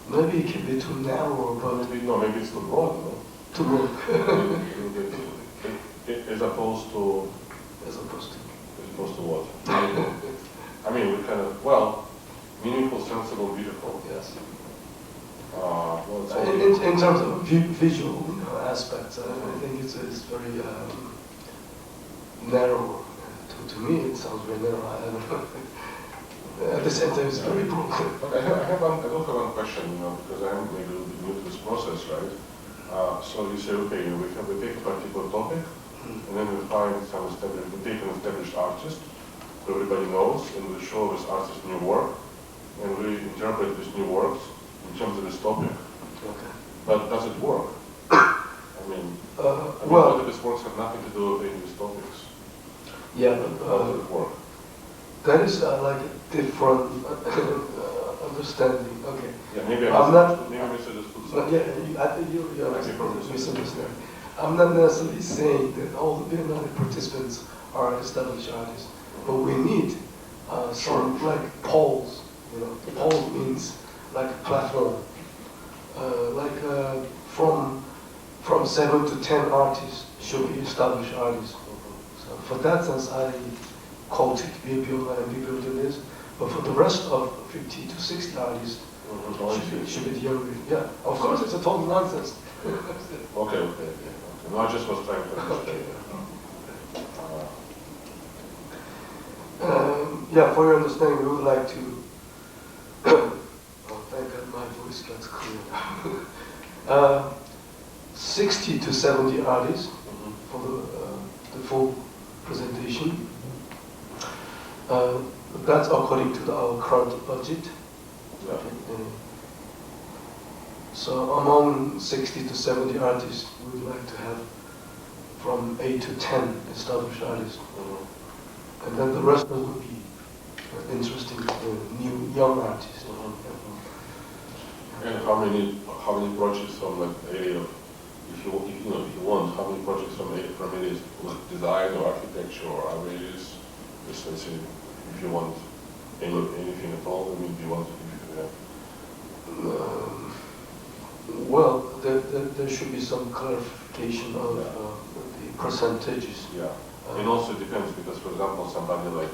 Maybe Maybe it can be too narrow, but maybe it's too broad, no? Too broad. As opposed to what? I mean, we kind of, meaningful, sensible, beautiful. Yes. In terms of visual aspects, I think it's very narrow. To me, it sounds very narrow. I don't know. At the same time, it's very broad. But I do have one question, because I'm maybe a little bit new to this process, right? So you say, okay, we take a particular topic, and then we find we take an established artist who everybody knows, and we show this artist new work, and we interpret these new works in terms of this topic. Okay. But does it work? I mean, what if these works have nothing to do with any of these topics? Yeah, but how does it work? That is like a different understanding. Okay. Yeah, maybe I misunderstood something. Yeah, I think you're misunderstanding. I'm not necessarily saying that all the Biennale participants are established artists, but we need some like poles. The pole means like a platform. From 7 to 10 artists should be established artists. So for that sense, I quoted Bibliola and Bibliotelist, but for the rest of 50 to 60 artists, should be the younger. Yeah, of course, it's a total nonsense. Okay. No, I just was trying to understand. For your understanding, we would like to. Thank God my voice gets clear. 60 to 70 artists for the full presentation. That's according to our current budget. Yeah. So among 60 to 70 artists, we would like to have from 8 to 10 established artists. And then the rest of them would be interesting new young artists. And how many projects from like area of, if you want, how many projects from areas like design or architecture or other areas? Just let's say, if you want anything at all, I mean, do you want to there should be some clarification of the percentages. Yeah, and also it depends because, for example, somebody like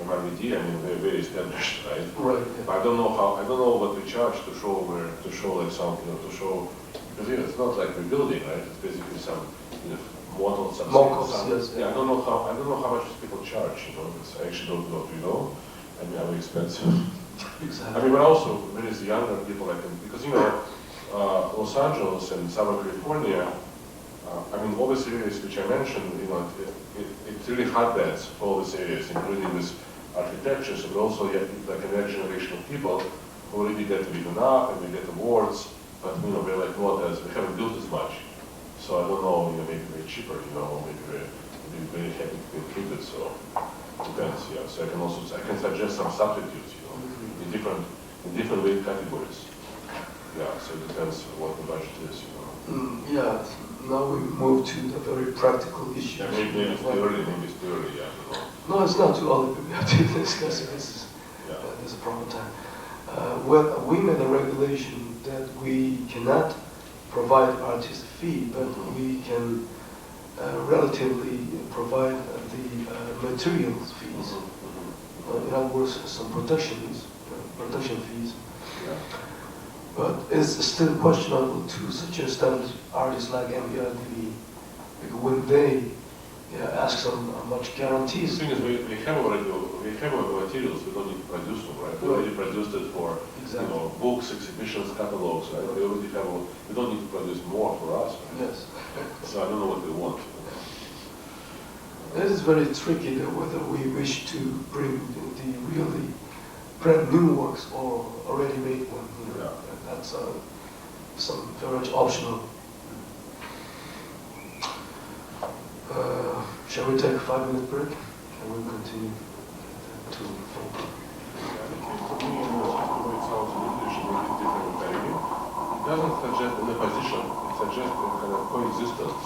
MRVD, I mean, they're very established, right? Right. Yeah. I don't know what we charge to show like something, to show, because it's not like rebuilding, right? It's basically some models. Mock-ups, yes. Yeah, I don't know how much people charge. I actually don't know. Do you know? I mean, how expensive. Exactly. I mean, but also there is younger people like because Los Angeles and Southern California. I mean, all these areas which I mentioned, it's really hotbeds for all these areas, including this architecture. So but also you have like a next generation of people who really get to be up and we get awards, but we're like not as we haven't built as much. So I don't know, maybe we're cheaper, maybe we're very happy to be included. So depends, yeah. So I can suggest some substitutes, in different weight categories. Yeah, so it depends what the budget is, Yeah, now we move to the very practical issues. Yeah, maybe it's too early, yeah. No, it's not too early, we have to discuss it. This is a proper time. Well, we made a regulation that we cannot provide artist fee, but we can relatively provide the materials fees. In other words, some production fees. Yeah. But it's still questionable to such established artists like MBRDB, because when they ask some much guarantees. The thing is, we have already the materials. We don't need to produce them, right? We already produced it for books, exhibitions, catalogs, right? We already have. We don't need to produce more for us. Right? Yes. So I don't know what they want. It is very tricky whether we wish to bring the really brand new works or already made one. Yeah. That's some very much optional. Shall we take a 5-minute break? And we'll continue to For me, it sounds in English a little bit different than Arabic. It doesn't suggest an opposition. It suggests a kind of coexistence,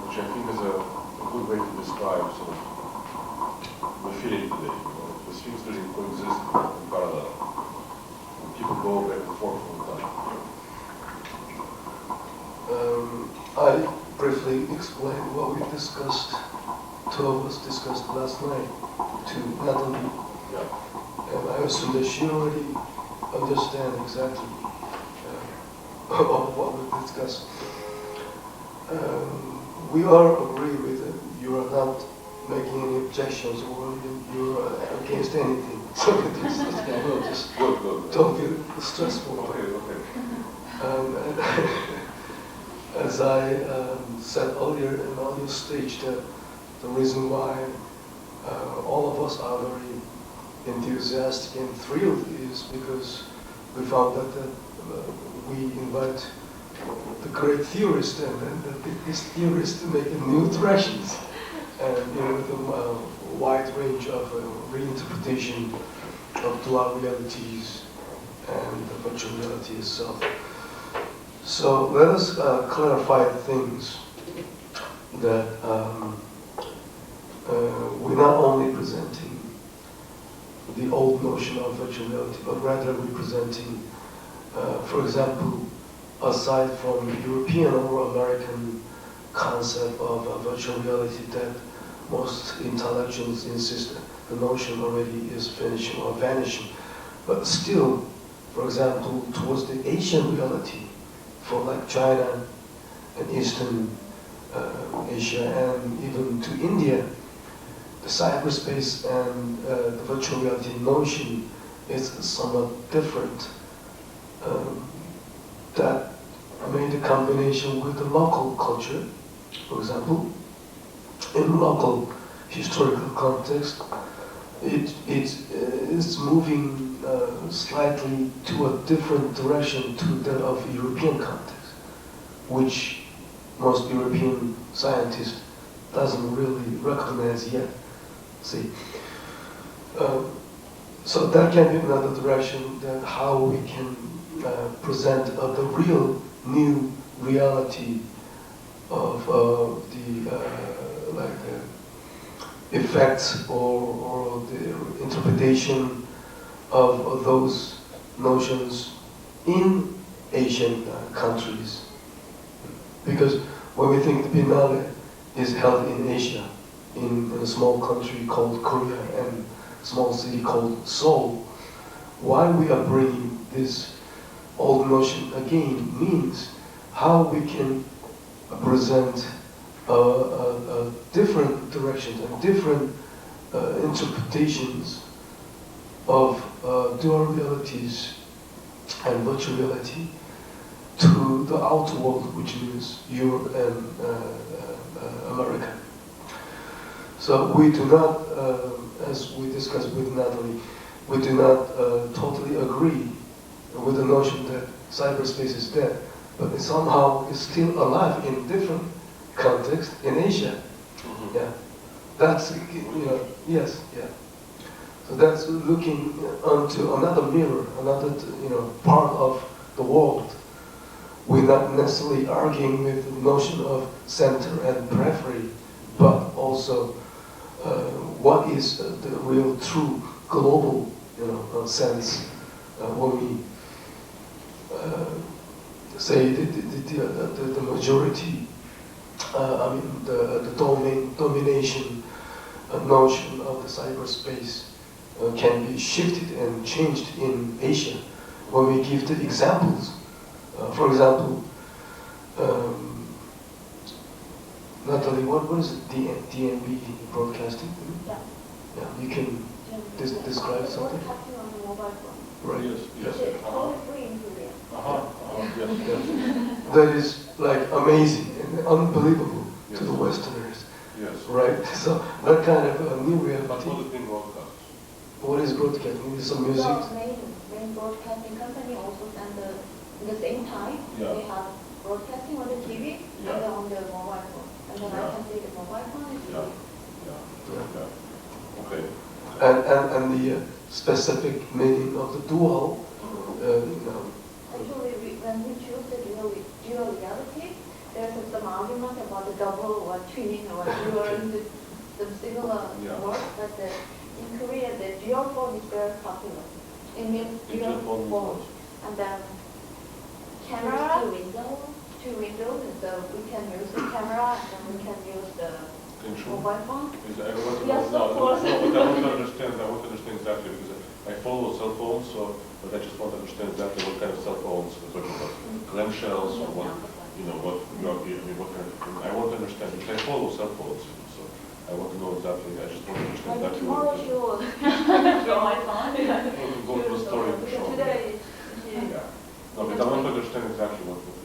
which I think is a good way to describe sort of the feeling today. The things really coexist in parallel. And people go back and forth all the time. I briefly explain what we discussed, two of us discussed last night to Natalie. Yeah. And I assume that she already understands exactly of what we discussed. We all agree with it. You are not making any objections or you're against anything. So just Good. don't feel stressful. Okay. As I said earlier in earlier stage, that the reason why all of us are very enthusiastic and thrilled is because we found that we invite the great theorists and these theorists making new directions and with a wide range of reinterpretation of dual realities and the virtual reality itself. So let us clarify things that we're not only presenting the old notion of virtual reality, but rather we're presenting, for example, aside from the European or American concept of virtual reality that most intellectuals insist the notion already is finishing or vanishing, but still, for example, towards the Asian reality, for like China and Eastern Asia and even to India, the cyberspace and the virtual reality notion is somewhat different. That made a combination with the local culture, for example, in local historical context, it's moving slightly to a different direction to that of the European context, which most European scientists doesn't really recognize yet. See, so that can be another direction that how we can present the real new reality of the effects or the interpretation of those notions in Asian countries. Because when we think the Biennale is held in Asia, in a small country called Korea and a small city called Seoul, why we are bringing this old notion again means how we can present different directions and different interpretations of dual realities and virtual reality to the outer world, which means Europe and America. So we do not, as we discussed with Natalie, we do not totally agree with the notion that cyberspace is dead, but it somehow is still alive in different contexts in Asia. Mm-hmm. Yeah, that's, you know, yes, yeah. So that's looking onto another mirror, another, you know, part of the world. We're not necessarily arguing with the notion of center and periphery, but also what is the real, true, global, you know, sense when we say the majority, I mean the domination notion of the cyberspace can be shifted and changed in Asia. When we give the examples, for example, Natalie, what is DMB broadcasting? Yeah. Yeah, you can describe something. Broadcasting on the mobile phone. Right. Yes, yes. It's totally free in Korea. Yes. Yeah. That is like amazing and unbelievable to the Westerners, Yes. right? So that kind of a new But reality. what is being broadcast? What is broadcasting? Is some music? So main broadcasting company also send in the same time. Yeah. They have broadcasting on the TV Yeah. and then on the mobile phone. And then Yeah. I can see the mobile phone is Yeah. TV. Yeah. Okay. And the specific meaning of the dual, you know. Actually, when we choose the dual reality, there's some argument about the double or twinning or dual and the similar Yeah. words. But in Korea, the dual phone is very popular. It means dual phone. And then camera, two windows, and so we can use the camera and then we can use the mobile phone. I want to Yes, know, of course. no, but I want to understand exactly, because I follow cell phones, but I just want to understand exactly what kind of cell phones we're talking about. Clamshells or what, you know, what kind of, I want to understand, because I follow cell phones, so I want to know exactly, I just want to understand Like exactly tomorrow what it she is. will show my phone. Go to the story and show me. Today, Yeah. No, but I want to understand exactly what it is.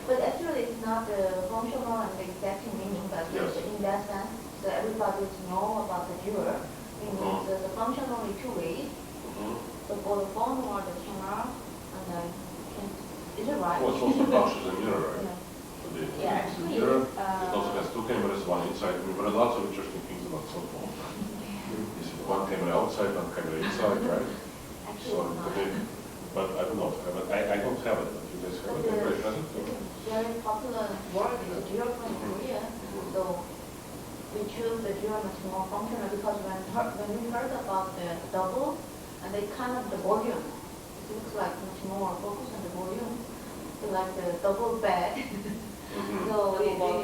but actually it's not the functional and the exact meaning, but Yes. in that sense, so everybody would know about the viewer. It means the functionally two ways. So for the phone or the camera, and then is it right? Well, it's also functions a mirror, right? Yeah. So the Yeah, actually, mirror, it also has two cameras, one inside. I mean, there are lots of interesting things about cell phones. Is one camera outside, one camera inside, right? Actually, So, it's not. but I don't know. I don't have it. But you guys have it. Everybody has it. Very popular word is dual phone in Korea. So we choose the dual much more functional because when we heard about the double, and they kind of the volume, it looks like much more focused on the volume. So like the double bed. So we were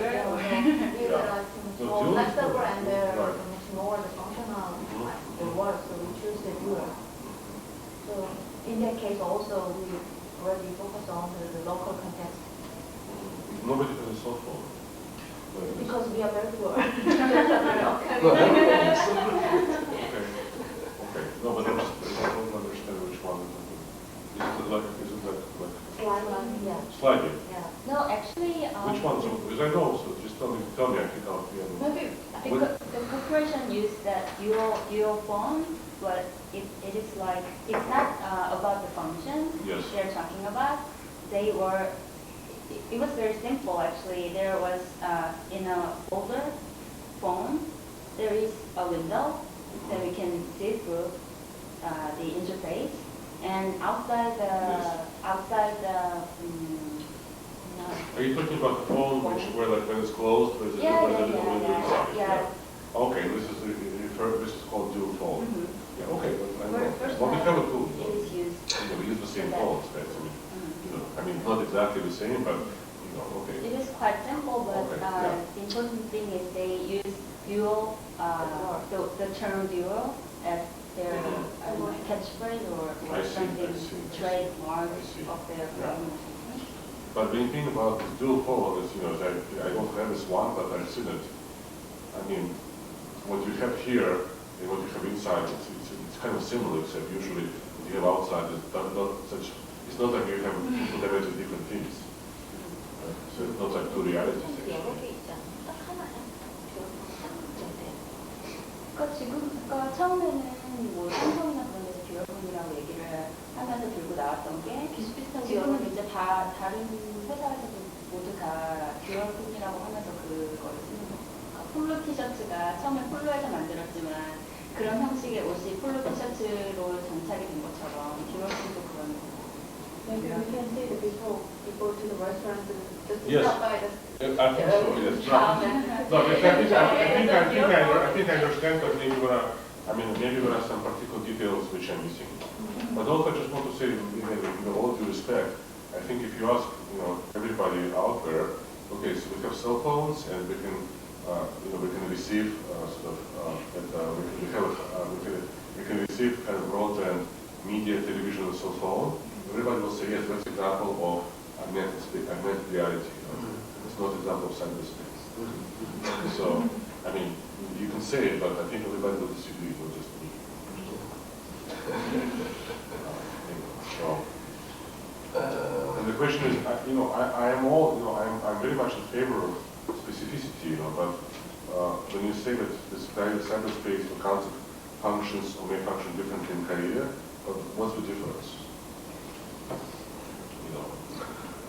like much So more dual- flexible and they're right. much more the functional the word. So we choose the dual. So in that case also we already focus on the local context. Nobody has a cell phone. Because we are very poor. Okay. No, but I don't understand which one. Is it like Yeah. sliding? Yeah. No, actually, Which one? So, because I know, so just tell me, I can help you. maybe Because the corporation used that dual phone, but it is like, it's not about the function Yes. they're talking about. It was very simple actually. There was, in a older phone, there is a window that we can see through the interface. And outside the, Are you talking about the phone where like when it's closed, there's a Yeah, there's a yeah, little yeah, window yeah, inside? yeah. Okay, this is called dual phone. Mhm. Yeah, okay, but I know. First Well, we have it too. it is used. We use the same for that. phones, right? So I mean, not exactly the same, but, okay. It is quite simple, but Okay, yeah. the important thing is they use dual, the term dual as their catchphrase or I see, something I see. trademark I see. of their Yeah. brand. But when you think about the dual column, you know, I don't have this one, but I've seen it. I mean, what you have here and what you have inside, it's kind of similar, except usually what you have outside is not such. It's not like you have fundamentally different things. Right? So it's not like two realities. 여러 개 있지 않나? 딱 하나야? 그러니까 지금, 그러니까 처음에는 뭐 삼성이나 그런 데서 듀얼폰이라고 얘기를 하면서 들고 나왔던 게 비슷비슷한 지금은 이제 다 다른 회사에서도 모두 다 듀얼폰이라고 하면서 그걸 쓰는 거. 그러니까 폴로 티셔츠가 처음에 폴로에서 만들었지만 그런 형식의 옷이 폴로 티셔츠로 정착이 된 것처럼 듀얼폰도 그런 거. Maybe we can say that before we go to the restaurant and just stop by the. I think so. Yes. No, I think I understand, but maybe maybe there are some particular details which I'm missing. But also, I just want to say, with all due respect, I think if you ask, everybody out there, okay, so we have cell phones and we can, we can receive we can receive kind of broadband media, television, and cell phone. Everybody will say, yes, that's an example of augmented reality. It's not an example of cyberspace. So, I mean, you can say it, but I think everybody will disagree, not just me. And the question is, I'm very much in favor of specificity, but when you say that this cyberspace or concept functions or may function differently in Korea, what's the difference?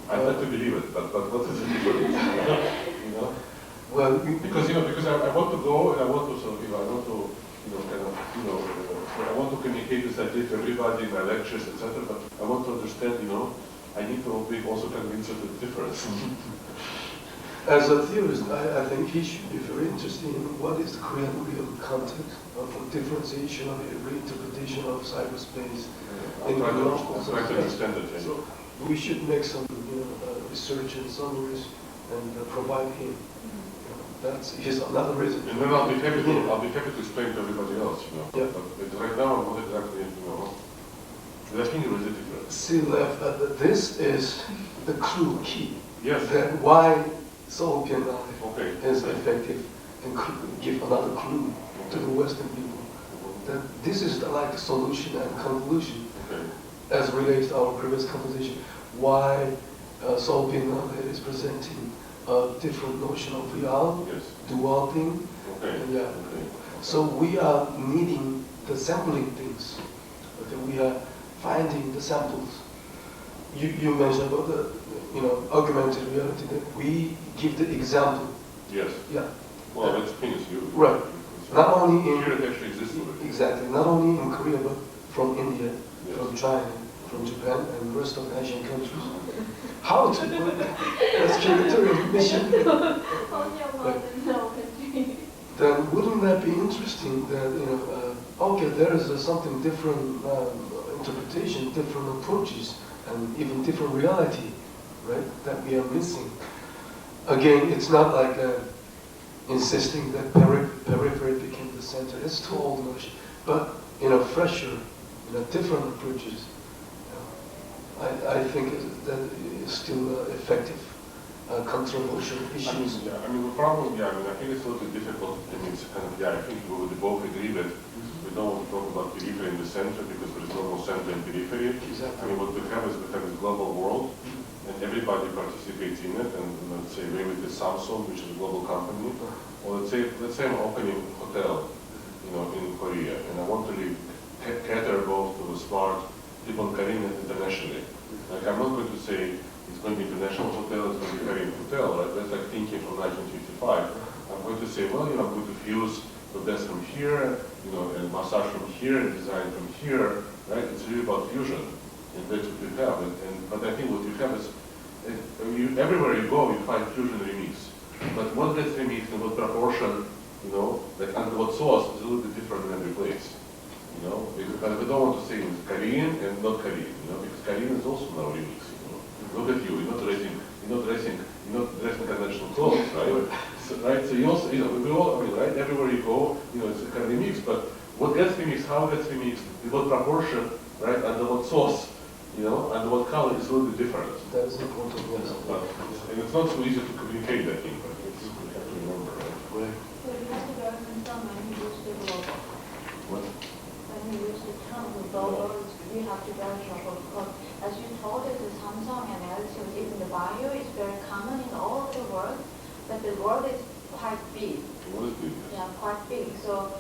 I'd like to believe it, but what is the difference? Well, because I want to go and I want to sort of, I want to, I want to communicate this idea to everybody in my lectures, etc. But I want to understand, I need to be also convinced of the difference. As a theorist, I think he should be very interested in what is the Korean real context of the differentiation of a reinterpretation of cyberspace. I'm trying to understand it. So we should make some research and summaries and provide him. That's another reason. And then I'll be happy to explain to everybody else. Yeah. But right now I'm not exactly, I think it was different. See, this is the clue key. Yes. That why Seoul Biennale is Okay. effective and could give another clue to the Western people. That this is like solution and conclusion as relates to our previous conversation. Why Seoul Biennale is presenting a different notion of real, dual thing. Yeah. So we are needing the sampling things. Okay, we are finding the samples. You mentioned about the augmented reality that we give the example. Yes. Yeah. Well, that's the thing is you. Right. Not only in here it actually exists. Exactly. Not only in Korea but from India, Yes. from China, from Japan, and the rest of Asian countries. How to put as curatorial mission? Then wouldn't that be interesting that okay, there is something different interpretation, different approaches, and even different reality, right? That we are missing. Again, it's not like insisting that periphery became the center. It's too old notion, but fresher, different approaches. I think that is still effective. Controversial issues. The problem, I think it's a little bit difficult. I think we would both agree that we don't want to talk about periphery in the center because there is no more center in periphery. Exactly. What we have is a global world, and everybody participates in it. And let's say maybe with Samsung, which is a global company, or let's say I'm opening a hotel, in Korea, and I want to cater both to the smart people in Korea and internationally. Like I'm not going to say it's going to be international hotel, it's going to be Korean hotel, right? That's like thinking from 1955. I'm going to say, well, I'm going to fuse the best from here, and massage from here, and design from here, right? It's really about fusion, and that's what you have. But I think what you have is, everywhere you go, you find fusion remix. But what gets remixed and what proportion, under what sauce is a little bit different in every place. Because we don't want to say it's Korean and not Korean, because Korean is also now remix. Look at you, you're not dressing conventional clothes, right? So you also, right? Everywhere you go, it's a kind of remix. But what gets remixed, how it gets remixed, in what proportion, right? Under what sauce, you know, and what color is a little bit different. That is important, yes. And it's not so easy to communicate that thing, but it's, we have to remember, right? Correct. So you have to learn some when you use the logo. What? When you use the term logo, you have to be very careful because as you told it, the Samsung and LG, even the bio is very common in all of the world, but the world is quite big. What is big? Yeah, quite big. So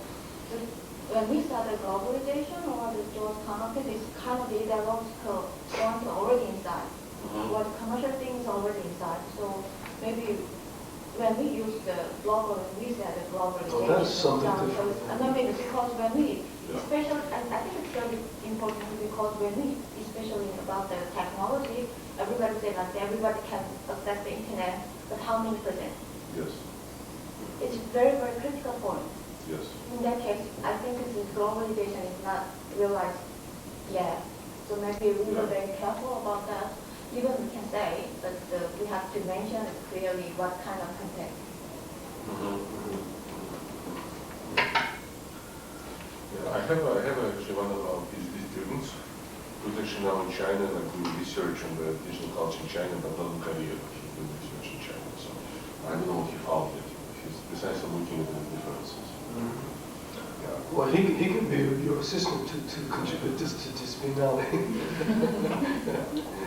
when we started globalization or those kind of things, it's kind of the ideological point already inside. What commercial thing is already inside. So maybe when we use the global, we said the globalization. Oh, that's something different. And I mean, because when we, Yeah. especially, and I think it's very important because when we, especially about the technology, everybody say that everybody can access the internet, but how many percent? Yes, It's very, very critical point. yes. In that case, I think this globalization is not realized yet. So maybe we were very careful about that. Even we can say, but we have to mention clearly what kind of context. Yeah, I have actually one of our PhD students who's actually now in China and doing research on the digital culture in China, but not in Korea, but he's doing research in China. So I don't know what he found yet. He's precisely looking at the differences. Yeah. Well, he can be your assistant to contribute this to this Biennale.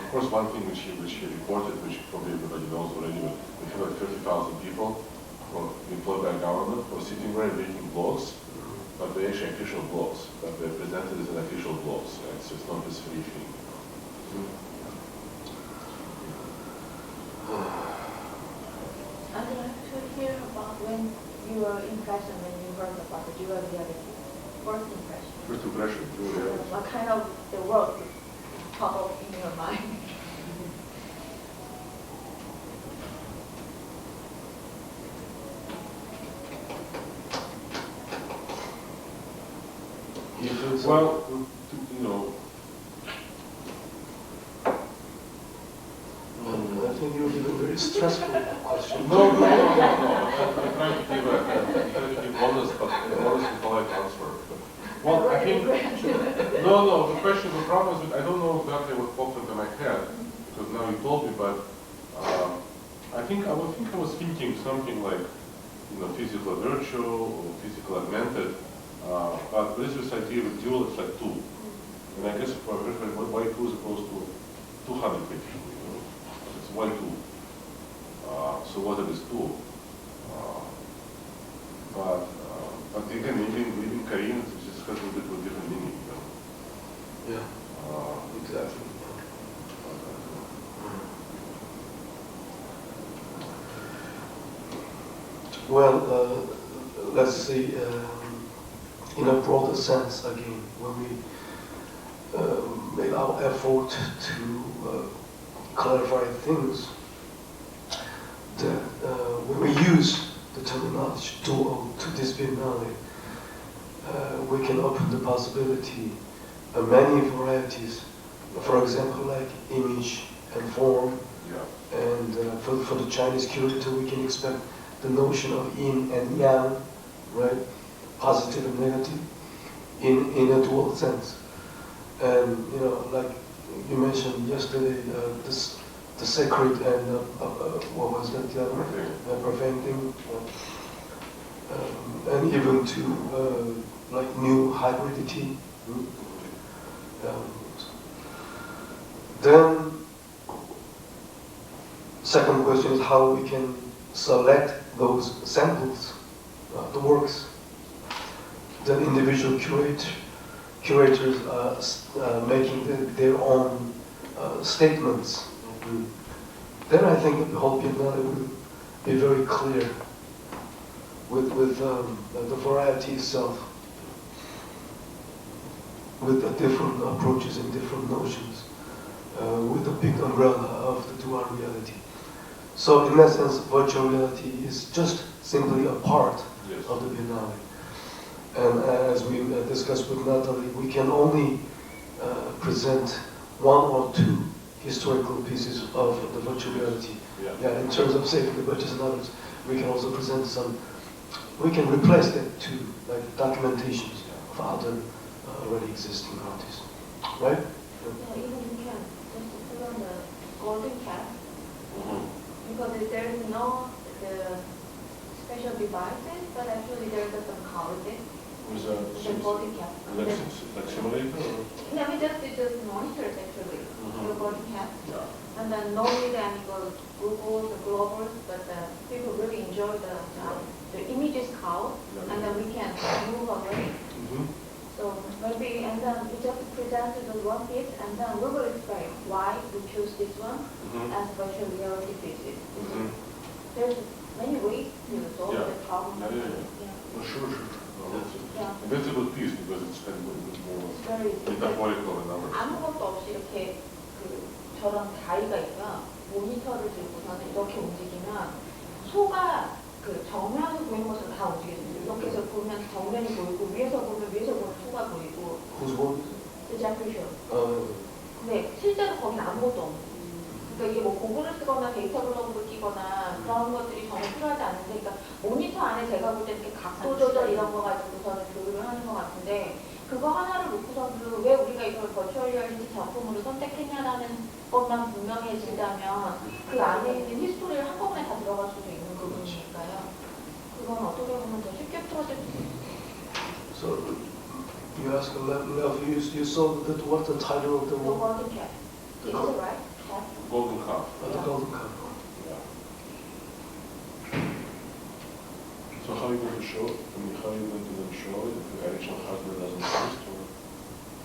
Of course, one thing which he reported, which probably everybody knows already, but we have like 30,000 people who are employed by government who are sitting there making blogs, but they're actually official blogs, but they're presented as an official blogs, right? So it's not this free thing. I'd like to hear about when your impression when you heard about the dual reality. First impression. First impression, yeah. What kind of the world pop up in your mind? Well, you know, I think you're giving a very stressful question. no. I'm trying to give honest, but honest and polite answer. Well, I think, no, the question, the problem is, I don't know exactly what popped into my head, because now you told me, but I think I was thinking something like, you know, physical virtual or physical augmented, but there's this idea with dual, it's like two. And I guess for everybody, why two as opposed to 200 people, you know? It's why two. So what are these two? But again, even Korean, it just has a little bit of a different meaning, you know? Yeah, exactly. Well, let's see, in a broader sense again, when we made our effort to clarify things, that when we use the terminology dual to this Biennale, we can open the possibility of many varieties, for example, like image and form. Yeah. And for the Chinese curator, we can expect the notion of yin and yang, right? Positive and negative, in a dual sense. And you know, like you mentioned yesterday, the sacred and what was that the other profane thing, and even to like new hybridity. Then, second question is how we can select those samples, the works. The individual curators are making their own statements. Then I think the whole Biennale will be very clear with the variety itself, with the different approaches and different notions, with the big umbrella of the dual reality. So in that sense, virtual reality is just simply a part of the Biennale. And as we discussed with Natalie, we can only present one or two historical pieces of the virtual reality. Yeah, in terms of saving the budgets and others, we can also present some, we can replace that to like documentations of other already existing artists, right? Yeah, even you can just put on the golden cap because there is no the special devices, but actually there is some coloring. Was The golden cap. like simulator? Or? Yeah, we just monitors actually the golden cap. Yeah. And then no need any Google, the globals, but people really enjoy the images count, and then we can move away. So maybe, and then we just present the one piece, and then we will explain why we choose this one as virtual reality pieces. There's many ways to solve the problem. Oh, sure. Yeah. That's a good piece because it's kind of more Very metaphorical and others. 아무것도 없이 이렇게 저런 다리가 있고요. 모니터를 들고서는 이렇게 움직이면 소가 정면에서 보이는 것처럼 다 움직여져요. 이렇게 해서 보면 정면이 보이고 위에서 보면 소가 보이고. Whose one? 제작비쇼. Oh. 근데 실제로 거긴 아무것도 없는. 그러니까 이게 뭐 고글을 쓰거나 데이터 블록으로 끼거나 그런 것들이 전혀 필요하지 않은데, 그러니까 모니터 안에 제가 볼 때 이렇게 각도 조절 이런 거 가지고서는 교육을 하는 것 같은데, 그거 하나를 놓고서는 왜 우리가 이걸 버추얼 리얼리티 작품으로 선택했냐라는 것만 분명해진다면 그 안에 있는 히스토리를 한꺼번에 다 들어갈 수도 있는 부분이니까요. 그건 어떻게 보면 더 쉽게 풀어질 수 있어요. So you ask Melv, you saw that what's the title of the The one? golden cat. Is it right? Cat? Golden Cup. The Golden Cup. Yeah. So how are you going to show it? I mean, how are you going to then show it if the original hardware doesn't exist? Or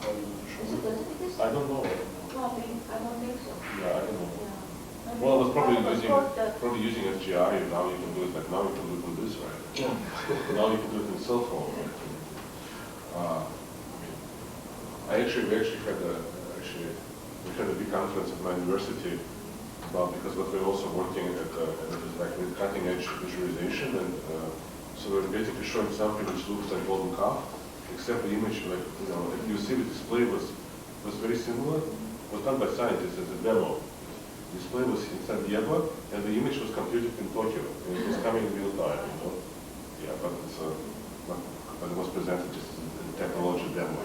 how are you going to show Is it it? doesn't exist? I don't know. No, I don't think so. Yeah, I don't know. Yeah. Well, it's probably Probably using SGI, and now you can do it like now you can do it with this, right? Yeah. Now you can do it in cell phone, right? We had a big conference at my university about, because we're also working at like with cutting edge visualization, and so we're basically showing something which looks like golden calf, except the image, like if you see the display was very similar, was done by scientists as a demo. The display was in San Diego, and the image was computed in Tokyo, and it was coming in real time, Yeah, but it's but it was presented just as a technology demo,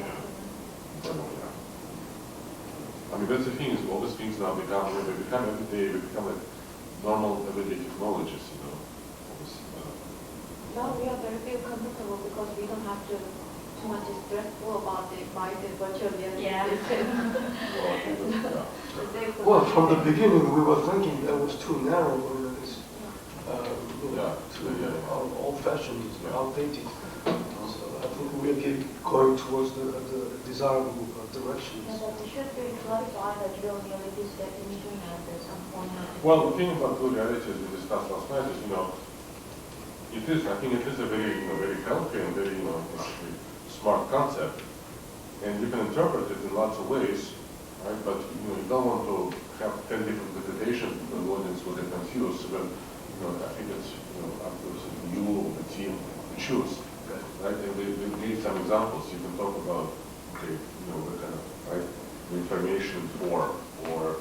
I mean, that's the thing, is all these things now become every day, we become like normal everyday technologies, Now we are very comfortable because we don't have to too much stressful about the virtual reality. Yeah. Well, from the beginning we were thinking that was too narrow, old-fashioned, outdated. So I think we are going towards the desirable directions. Yeah, but we should be clarify that real reality's definition at some point. Well, the thing about dual reality, as we discussed last night, is I think it is a very very healthy and very smart concept, and you can interpret it in lots of ways, right? But you don't want to have 10 different interpretations because the audience will get confused. So then, I think it's up to you, the team, to choose, right? And we need some examples. You can talk about, what kind of the information form, or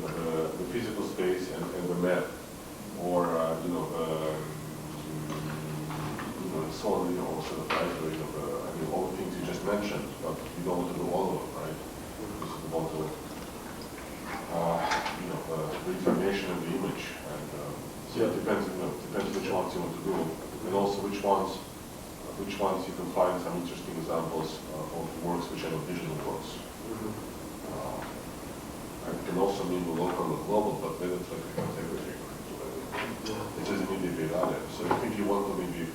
the physical space and the map, or so on, sort of all the things you just mentioned, but you don't want to do all of them, right? Because you want to, the information and the image, and so it depends which ones you want to do, and also which ones you can find some interesting examples of works which are not digital works. It can also mean local or global, but then it's like everything. It doesn't mean they got it. So I think you want to maybe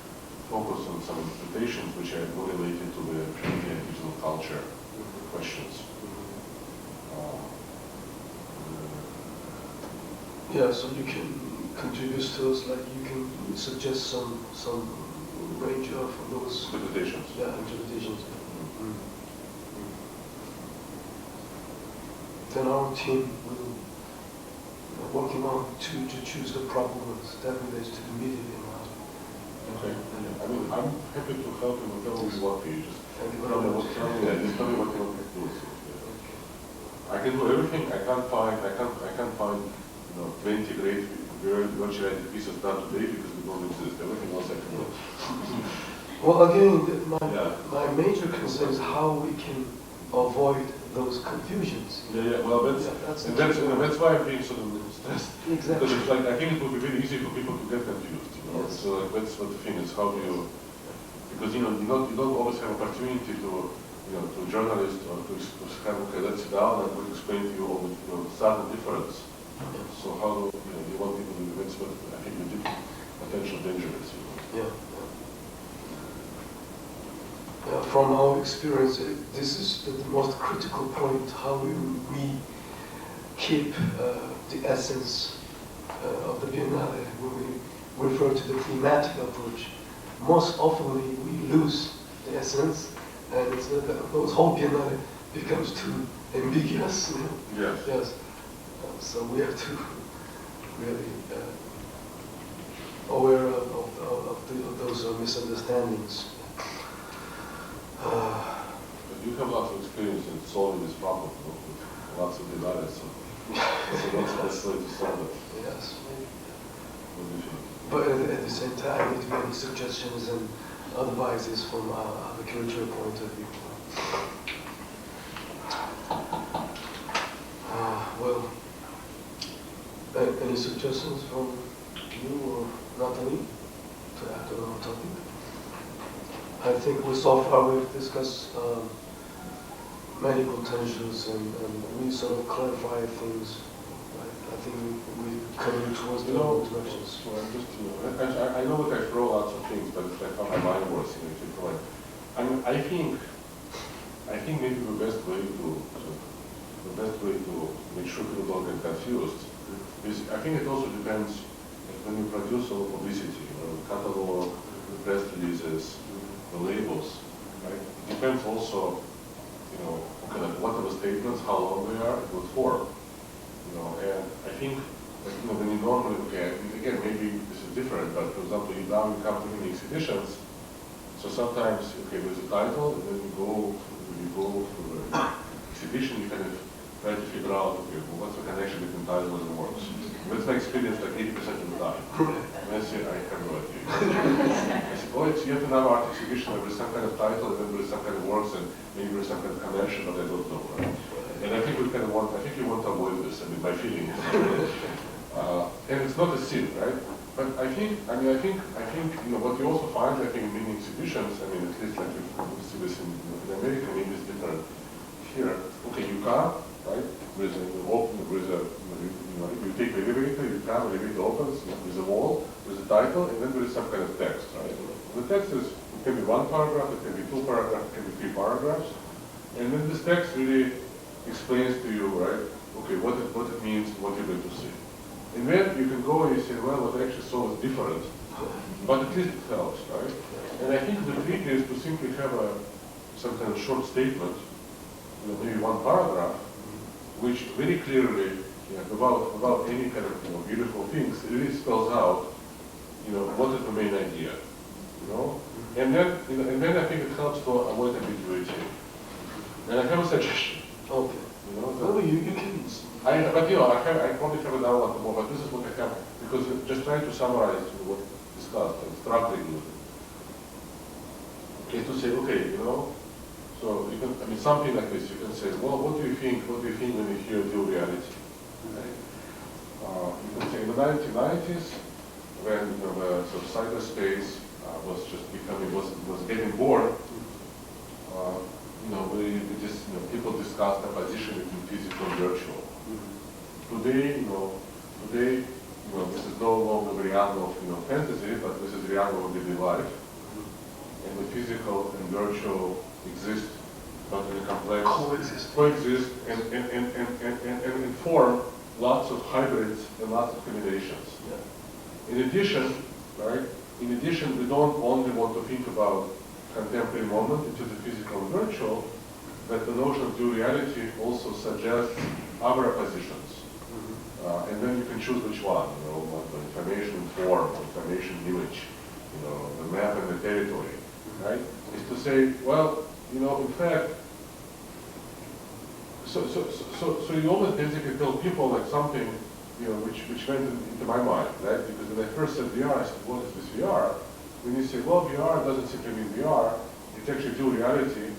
focus on some interpretations which are more related to the media and digital culture questions. Yeah, so you can contribute to us, like you can suggest some range of those Interpretations. Yeah, interpretations. Then our team will working on to choose the proper ones that relates to the media environment. Okay. I mean, I'm happy to help you whatever you want. You just Thank you tell very me much. tell me what you want to do. I can do everything. I can't find 20 great virtual reality pieces done today because we don't exist. Everything else I can do. Well, again, my major concern is how we can avoid those confusions. Yeah, well, that's why I'm being sort of stressed. Exactly. Because it's like, I think it would be very easy for people to get confused, you know. Yes. So like, that's what the thing is, how do you, because you know, you don't always have opportunity to, you know, to journalists or to kind of, okay, let's sit down and we'll explain to you all the, you know, subtle difference. So how do, you know, you want people to, that's what I think the potential danger is, you know. Yeah. From our experience, this is the most critical point, how we keep the essence of the Biennale. When we refer to the thematic approach, most often we lose the essence, and it's, the whole Biennale becomes too ambiguous. You know? Yes. Yes. So we have to really aware of those misunderstandings. You have lots of experience in solving this problem, you know, with lots of Biennales, so that's the best way to solve it. Yes. What do you think? But at the same time, if you have any suggestions and advices from the curatorial point of view. Well, any suggestions from you or Natalie to add on our topic? I think so far we've discussed many potentials and we sort of clarify things. Right? I think we're coming towards the wrong directions. So I'm just, you know, I know that I throw lots of things, but it's like how my mind works, you know, if you throw it. I mean, I think maybe the best way to make sure people don't get confused is, I think it also depends when you produce all publicity, you know, the catalog, the press releases, the labels, right? It depends also, you know, okay, like what are the statements, how long they are, what for, you know, and I think, like, you know, when you normally, okay, again, maybe this is different, but for example, now you come to many exhibitions, so sometimes, okay, there's a title, and then you go to the exhibition, you kind of try to figure out, okay, well, what's the connection between title and works. That's my experience like 80% of the time. And I say, I have no idea. I said, oh, it's yet another art exhibition, there is some kind of title, and then there is some kind of works, and maybe there is some kind of connection, but I don't know. Right? And I think we kind of want, I think you want to avoid this, I mean, my feeling is. And it's not a sin, right? But I think, you know, what you also find, I think, in many exhibitions, I mean, at least like we see this in America, maybe it's different here. Okay, you come, right? There's an open, you take the elevator, you come, the elevator opens, there's a wall, there's a title, and then there is some kind of text, right? The text is, it can be one paragraph, it can be two paragraphs, it can be 3 paragraphs, and then this text really explains to you, right? Okay, what it means, what you're going to see. And then you can go and you say, well, what I actually saw was different, but at least it helps, right? And I think the trick is to simply have some kind of short statement, you know, maybe 1 paragraph, which very clearly, you know, without any kind of, you know, beautiful things, it really spells out, you know, what is the main idea, you know? And then, you know, and then I think it helps to avoid ambiguity. And I have a suggestion. Okay. You know, Well, you can. but you know, I probably have another one more, but this is what I have, because just trying to summarize what we discussed and structuring it. Okay, to say, okay, you know, so you can, I mean, something like this, you can say, well, what do you think when you hear dual reality? Right? You can say in the 1990s, when, you know, the sort of cyberspace was just becoming, was getting born, you know, people discussed the position between physical and virtual. Today, this is no longer the realm of, you know, fantasy, but this is the realm of daily life. And the physical and virtual exist, but in a complex coexist and form lots of hybrids and lots of combinations. Yeah. In addition, right? In addition, we don't only want to think about contemporary moment into the physical and virtual, but the notion of dual reality also suggests other positions. And then you can choose which one, you know, the information form, information image, you know, the map and the territory, right? Is to say, well, you know, in fact, so you always basically tell people like something, you know, which went into my mind, right? Because when I first said VR, I said, what is this VR? When you say, well, VR doesn't simply mean VR, it's actually dual reality,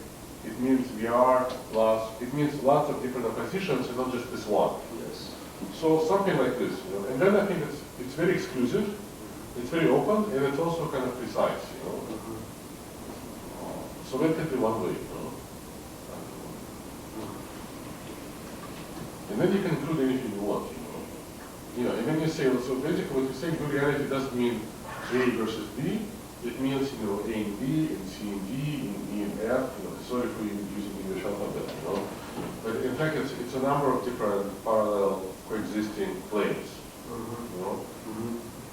it means VR plus, it means lots of different oppositions and not just this one. Yes. So something like this, and then I think it's very exclusive, it's very open, and it's also kind of precise, So that can be one way, And then you can include anything you want, and then you say, so basically what you say, new reality doesn't mean A versus B, it means, A and B, and C and D, and E and F, sorry for using English alphabet, But in fact, it's a number of different parallel coexisting planes,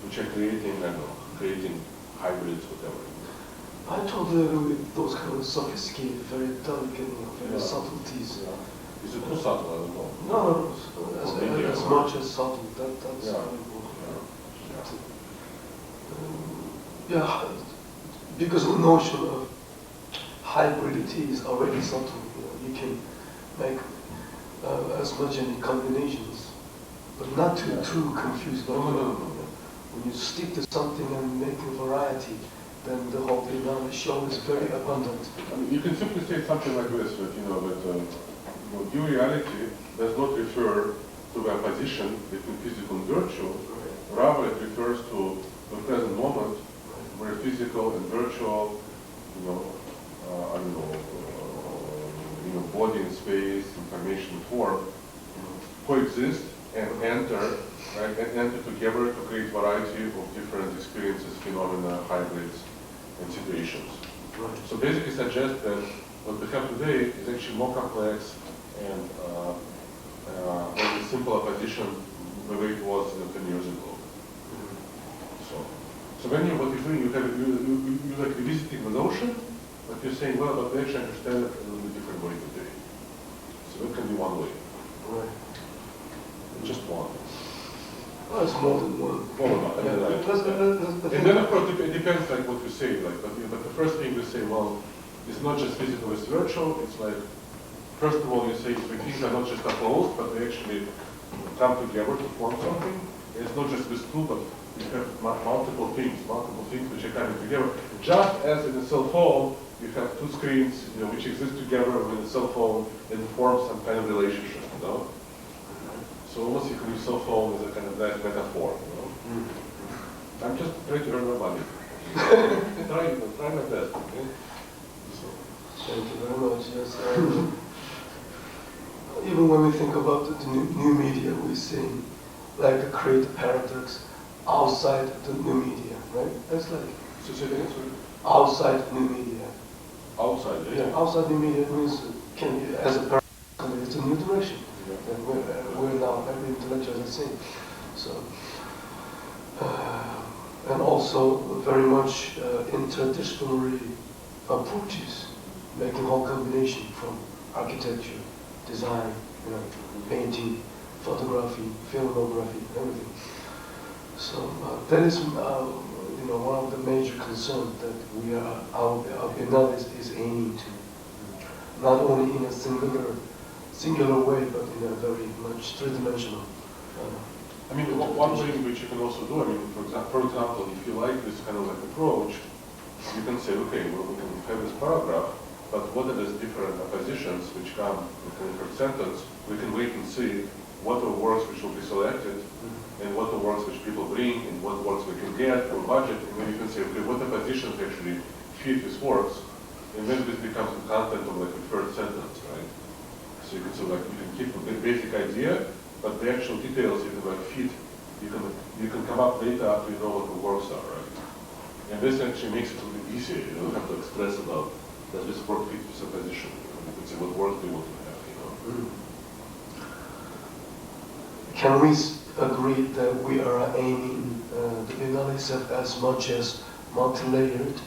which are creating hybrids, whatever. I totally agree with those kind of sophisticated, very delicate, very subtleties. Yeah. Is it too subtle? I don't know. No, as much as subtle. That's very important. Yeah, because the notion of hybridity is already subtle. You can make as much any combinations, but not too confused. No. When you stick to something and make a variety, then the whole Biennale show is very abundant. I mean, you can simply say something like this, that new reality does not refer to the opposition between physical and virtual. Rather, it refers to the present moment where physical and virtual, body and space, information, form, coexist and enter together to create variety of different experiences, phenomena, hybrids, and situations. Right. So basically suggests that what we have today is actually more complex and a simple opposition the way it was 10 years ago. So when what you're doing, you're like revisiting the notion, but you're saying, well, but we actually understand it in a little bit different way today. So that can be one way. Right. Just one. Well, it's more than one. And then of course it depends like what you say, but the first thing you say, well, it's not just physical, it's virtual. It's like, first of all, you say three things are not just opposed, but they actually come together to form something. And it's not just this two, but you have multiple things which are coming together. Just as in a cell phone, you have two screens, which exist together with a cell phone and form some kind of relationship, So almost you can use cell phone as a kind of nice metaphor, I'm just trying to earn my money. try my best, okay? So. Thank you very much. Yes. Even when we think about the new media, we see like a creative paradox outside the new media, right? That's like outside new media. Outside, yeah. Outside new media means can be as a paradox, it's a new direction. And we're now every intellectual is saying. So, and also very much interdisciplinary approaches, making whole combination from architecture, design, painting, photography, filmography, everything. So that is, one of the major concerns that our Biennale is aiming to, not only in a singular way, but in a very much three-dimensional. I mean, one way in which you can also do, for example, if you like this kind of like approach, you can say, okay, well, we can have this paragraph, but what are these different oppositions which come in the sentence? We can wait and see what are works which will be selected, and what are works which people bring, and what works we can get for budget, and then you can say, okay, what oppositions actually fit these works, and then this becomes the content of like the third sentence, right? So you can say, like, you can keep the basic idea, but the actual details you can like fit. You can come up later after you know what the works are, right? And this actually makes it a little bit easier. You don't have to express about does this work fit this opposition. You can say what work do you want to have, Can we agree that we are aiming the Biennale as much as multi-layered